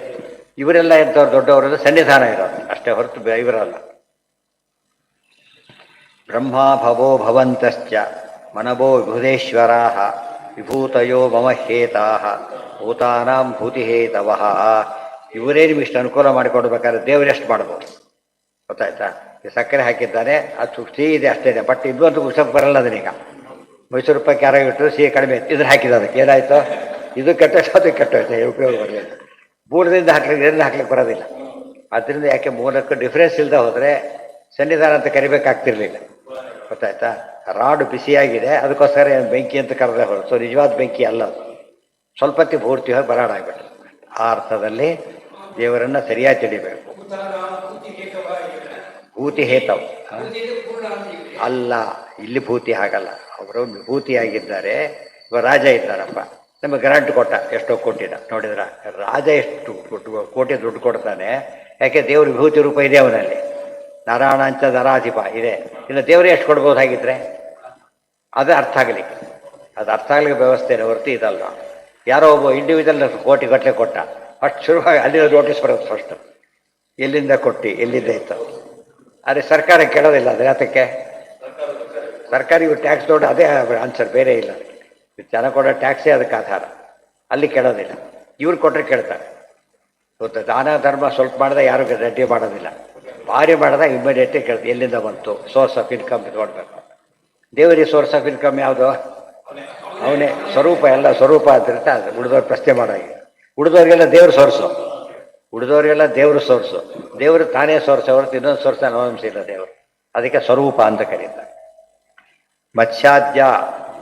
ಇವರೆಲ್ಲ ಎಂಥವ್ರು ದೊಡ್ಡವರದ್ದು ಸನ್ನಿಧಾನ ಇರೋದು ಅಷ್ಟೇ ಹೊರತು ಇವರಲ್ಲ. ಬ್ರಹ್ಮ ಭವೋ ಭವಂತಶ್ಚ ಮನವೋ ವಿಭುಧೇಶ್ವರಾಃ ವಿಭೂತಯೋ ಮಮ ಹೇತಾಃ ಭೂತಾನಾಂ ಭೂತಿಹೇತವಃ. ಇವರೇ ನಿಮ್ಗೆ ಇಷ್ಟು ಅನುಕೂಲ ಮಾಡಿಕೊಡ್ಬೇಕಾದ್ರೆ ದೇವರೆಷ್ಟು ಮಾಡ್ಬೋದು, ಗೊತ್ತಾಯ್ತಾ. ಸಕ್ಕರೆ ಹಾಕಿದ್ದಾನೆ, ಅದು ಸಿಹಿ ಇದೆ ಅಷ್ಟೇ ಇದೆ, ಬಟ್ ಇನ್ನೊಂದು ಉತ್ಸವ ಬರಲ್ಲ ಅದನ್ನೀಗ. ಮೈಸೂರು ರೂಪಾಯಿ ಕ್ಯಾರ ಇಟ್ಟು ಸಿಹಿ ಕಡಿಮೆ ಇತ್ತು, ಇದನ್ನು ಹಾಕಿದ ಅದಕ್ಕೆ ಏನಾಯಿತು, ಇದು ಕೆಟ್ಟೋಯ್ತು, ಅದು ಕೆಟ್ಟೋಯ್ತು, ಉಪಯೋಗ ಬರಲಿಲ್ಲ. ಮೂಲದಿಂದ ಹಾಕ್ಲಿಕ್ಕೆ ಬರೋದಿಲ್ಲ. ಆದ್ದರಿಂದ ಯಾಕೆ ಮೂಲಕ್ಕೆ ಡಿಫ್ರೆನ್ಸ್ ಇಲ್ಲದೆ ಹೋದರೆ ಸನ್ನಿಧಾನ ಅಂತ ಕರಿಬೇಕಾಗ್ತಿರ್ಲಿಲ್ಲ, ಗೊತ್ತಾಯ್ತಾ. ರಾಡು ಬಿಸಿಯಾಗಿದೆ, ಅದಕ್ಕೋಸ್ಕರ ಬೆಂಕಿ ಅಂತ ಕರೆದೇ ಹೊರತು ನಿಜವಾದ ಬೆಂಕಿ ಅಲ್ಲ ಅದು. ಸ್ವಲ್ಪ ಹೊತ್ತಿಗೆ ಪೂರ್ತಿ ಹೋಗಿ ಬರಾಡಾಗ್ಬಿಟ್ಟು. ಆ ಅರ್ಥದಲ್ಲಿ ದೇವರನ್ನು ಸರಿಯಾಗಿ ತಿಳಿಬೇಕು. ಭೂತಿ ಹೇತವ್ ಅಲ್ಲ, ಇಲ್ಲಿ ಭೂತಿ ಹಾಗಲ್ಲ. ಅವರು ವಿಭೂತಿಯಾಗಿದ್ದಾರೆ. ಇವಾಗ ರಾಜ ಇದ್ದಾರಪ್ಪ, ನಮಗೆ ಗ್ರಾಂಟ್ ಕೊಟ್ಟ, ಎಷ್ಟೋ ಕೋಟಿನ ನೋಡಿದ್ರ. ರಾಜ ಎಷ್ಟು ಕೋಟಿ ದುಡ್ಡು ಕೊಡ್ತಾನೆ, ಯಾಕೆ ದೇವ್ರ ವಿಭೂತಿ ರೂಪ ಇದೆ ಅವನಲ್ಲಿ. ನಾರಾಯಣಾಂಚ ನರಾಧಿಪ ಇದೆ, ಇಲ್ಲ ದೇವರೇ ಎಷ್ಟು ಕೊಡ್ಬೋದು ಹಾಗಿದ್ರೆ. ಅದು ಅರ್ಥ ಆಗಲಿಕ್ಕೆ, ಅದು ಅರ್ಥ ಆಗಲಿಕ್ಕೆ ವ್ಯವಸ್ಥೆನೇ ಹೊರತು ಇದಲ್ಲ. ಯಾರೋ ಒಬ್ಬ ಇಂಡಿವಿಜುವಲ್ ಕೋಟಿ ಗಟ್ಟಲೆ ಕೊಟ್ಟ, ಅಷ್ಟು ಶುರುವಾಗಿ ಅಲ್ಲಿಂದ ನೋಟಿಸ್ ಬರೋದು ಫಸ್ಟ್, ಎಲ್ಲಿಂದ ಕೊಟ್ಟು ಎಲ್ಲಿಂದ ಇತ್ತು. ಆದರೆ ಸರ್ಕಾರ ಕೇಳೋದಿಲ್ಲ, ಅದೇ ಅದಕ್ಕೆ ಸರ್ಕಾರ ಇವು ಟ್ಯಾಕ್ಸ್ ದೊಡ್ಡ ಅದೇ ಆನ್ಸರ್, ಬೇರೆ ಇಲ್ಲ. ಜನ ಕೊಡೋ ಟ್ಯಾಕ್ಸೇ ಅದಕ್ಕೆ ಆಧಾರ, ಅಲ್ಲಿ ಕೇಳೋದಿಲ್ಲ. ಇವ್ರು ಕೊಟ್ಟರೆ ಕೇಳ್ತಾರೆ. ಗೊತ್ತಾ, ದಾನ ಧರ್ಮ ಸ್ವಲ್ಪ ಮಾಡಿದ ಯಾರು ರೆಡ್ಡಿ ಮಾಡೋದಿಲ್ಲ, ಭಾರಿ ಮಾಡಿದಾಗ ಇಮ್ಮಿಡಿಯೇಟ್ಲಿ ಕೇಳ್ತಾರೆ ಎಲ್ಲಿಂದ ಬಂತು, ಸೋರ್ಸ್ ಆಫ್ ಇನ್ಕಮ್ ಇಟ್ಕೊಳ್ಬೇಕು. ದೇವರಿಗೆ ಸೋರ್ಸ್ ಆಫ್ ಇನ್ಕಮ್ ಯಾವುದು, ಅವನೇ ಸ್ವರೂಪ, ಎಲ್ಲ ಸ್ವರೂಪ ಅಂತಿರುತ್ತೆ. ಅದು ಉಳಿದವ್ರು ಪ್ರಶ್ನೆ ಮಾಡೋಂಗಿಲ್ಲ. ಉಳಿದವ್ರಿಗೆಲ್ಲ ದೇವ್ರ ಸೋರ್ಸು, ಉಳಿದವರಿಗೆಲ್ಲ ದೇವ್ರ ಸೋರ್ಸು. ದೇವರು ತಾನೇ ಸೋರ್ಸ್ ಹೊರತು ಇನ್ನೊಂದು ಸೋರ್ಸ್ ಅನುವಂಶಿಲ್ಲ ದೇವರು. ಅದಕ್ಕೆ ಸ್ವರೂಪ ಅಂತ ಕರೀತಾರೆ. ಮತ್ಸ್ಯಾದ್ಯ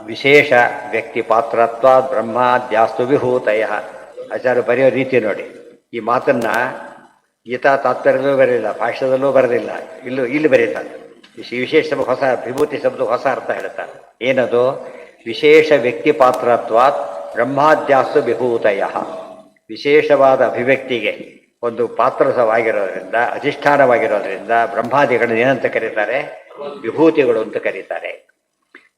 ವಿಶೇಷ ವ್ಯಕ್ತಿ ಪಾತ್ರತ್ವ ಬ್ರಹ್ಮಾದ್ಯಾಸ್ತು ವಿಭೂತಯ. ಆಚಾರ್ಯ ಬರೆಯೋ ರೀತಿ ನೋಡಿ, ಈ ಮಾತನ್ನ ಗೀತಾ ತಾತ್ಪರ್ಯದಲ್ಲೂ ಬರೆದಿಲ್ಲ, ಭಾಷ್ಯದಲ್ಲೂ ಬರೆದಿಲ್ಲ, ಇಲ್ಲಿ ಬರೀತಾರೆ. ವಿಶೇಷ ಶಬ್ದ ಹೊಸ, ವಿಭೂತಿ ಶಬ್ದ ಹೊಸ ಅರ್ಥ ಹೇಳ್ತಾರೆ. ಏನದು? ವಿಶೇಷ ವ್ಯಕ್ತಿ ಪಾತ್ರತ್ವಾತ್ ಬ್ರಹ್ಮಾದ್ಯಾಸ್ತು ವಿಭೂತಯ. ವಿಶೇಷವಾದ ಅಭಿವ್ಯಕ್ತಿಗೆ ಒಂದು ಪಾತ್ರವಾಗಿರೋದ್ರಿಂದ, ಅಧಿಷ್ಠಾನವಾಗಿರೋದ್ರಿಂದ ಬ್ರಹ್ಮಾದಿಗಳನ್ನು ಏನಂತ ಕರೀತಾರೆ? ವಿಭೂತಿಗಳು ಅಂತ ಕರೀತಾರೆ.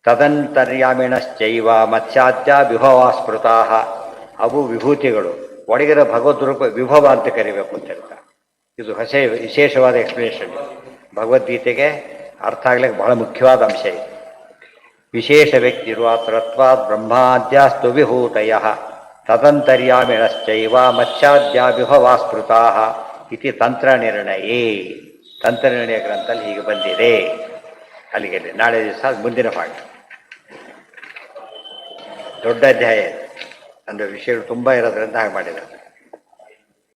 ತದಂತರ್ಯಾಮಿಣಶ್ಚೈವ ಮತ್ಸ್ಯಾದ್ಯ ವಿಭವಾ ಸ್ಮೃತಾ. ಅವು ವಿಭೂತಿಗಳು, ಒಳಗಿರೋ ಭಗವದ್ರೂಪ ವಿಭವ ಅಂತ ಕರಿಬೇಕು ಅಂತ ಹೇಳ್ತಾರೆ. ಇದು ವಿಶೇಷವಾದ ಎಕ್ಸ್ಪ್ಲನೇಷನ್. ಭಗವದ್ಗೀತೆಗೆ ಅರ್ಥ ಆಗ್ಲಿಕ್ಕೆ ಬಹಳ ಮುಖ್ಯವಾದ ಅಂಶ ಇದೆ. ವಿಶೇಷ ವ್ಯಕ್ತಿ ರೂಪಾತ್ರತ್ವಾತ್ ಬ್ರಹ್ಮಾದ್ಯಾಸ್ತು ವಿಭೂತಯ ತದಂತರ್ಯಾಮಿಣಶ್ಚೈವ ಮತ್ಸ್ಯಾದ್ಯ ವಿಭವಾ ಸ್ಮೃತಾ ಇತಿ ತಂತ್ರ ನಿರ್ಣಯೇ. ತಂತ್ರ ನಿರ್ಣಯ ಗ್ರಂಥದಲ್ಲಿ ಹೀಗೆ ಬಂದಿದೆ. ಅಲ್ಲಿಗೆ ನಾಳೆ ದಿವಸ ಮುಂದಿನ ಪಾಠ. ದೊಡ್ಡ ಅಧ್ಯಾಯ ಅಂದರೆ ವಿಷಯಗಳು ತುಂಬ ಇರೋದ್ರಿಂದ ಹಾಗೆ ಮಾಡಿದ್ದಾರೆ.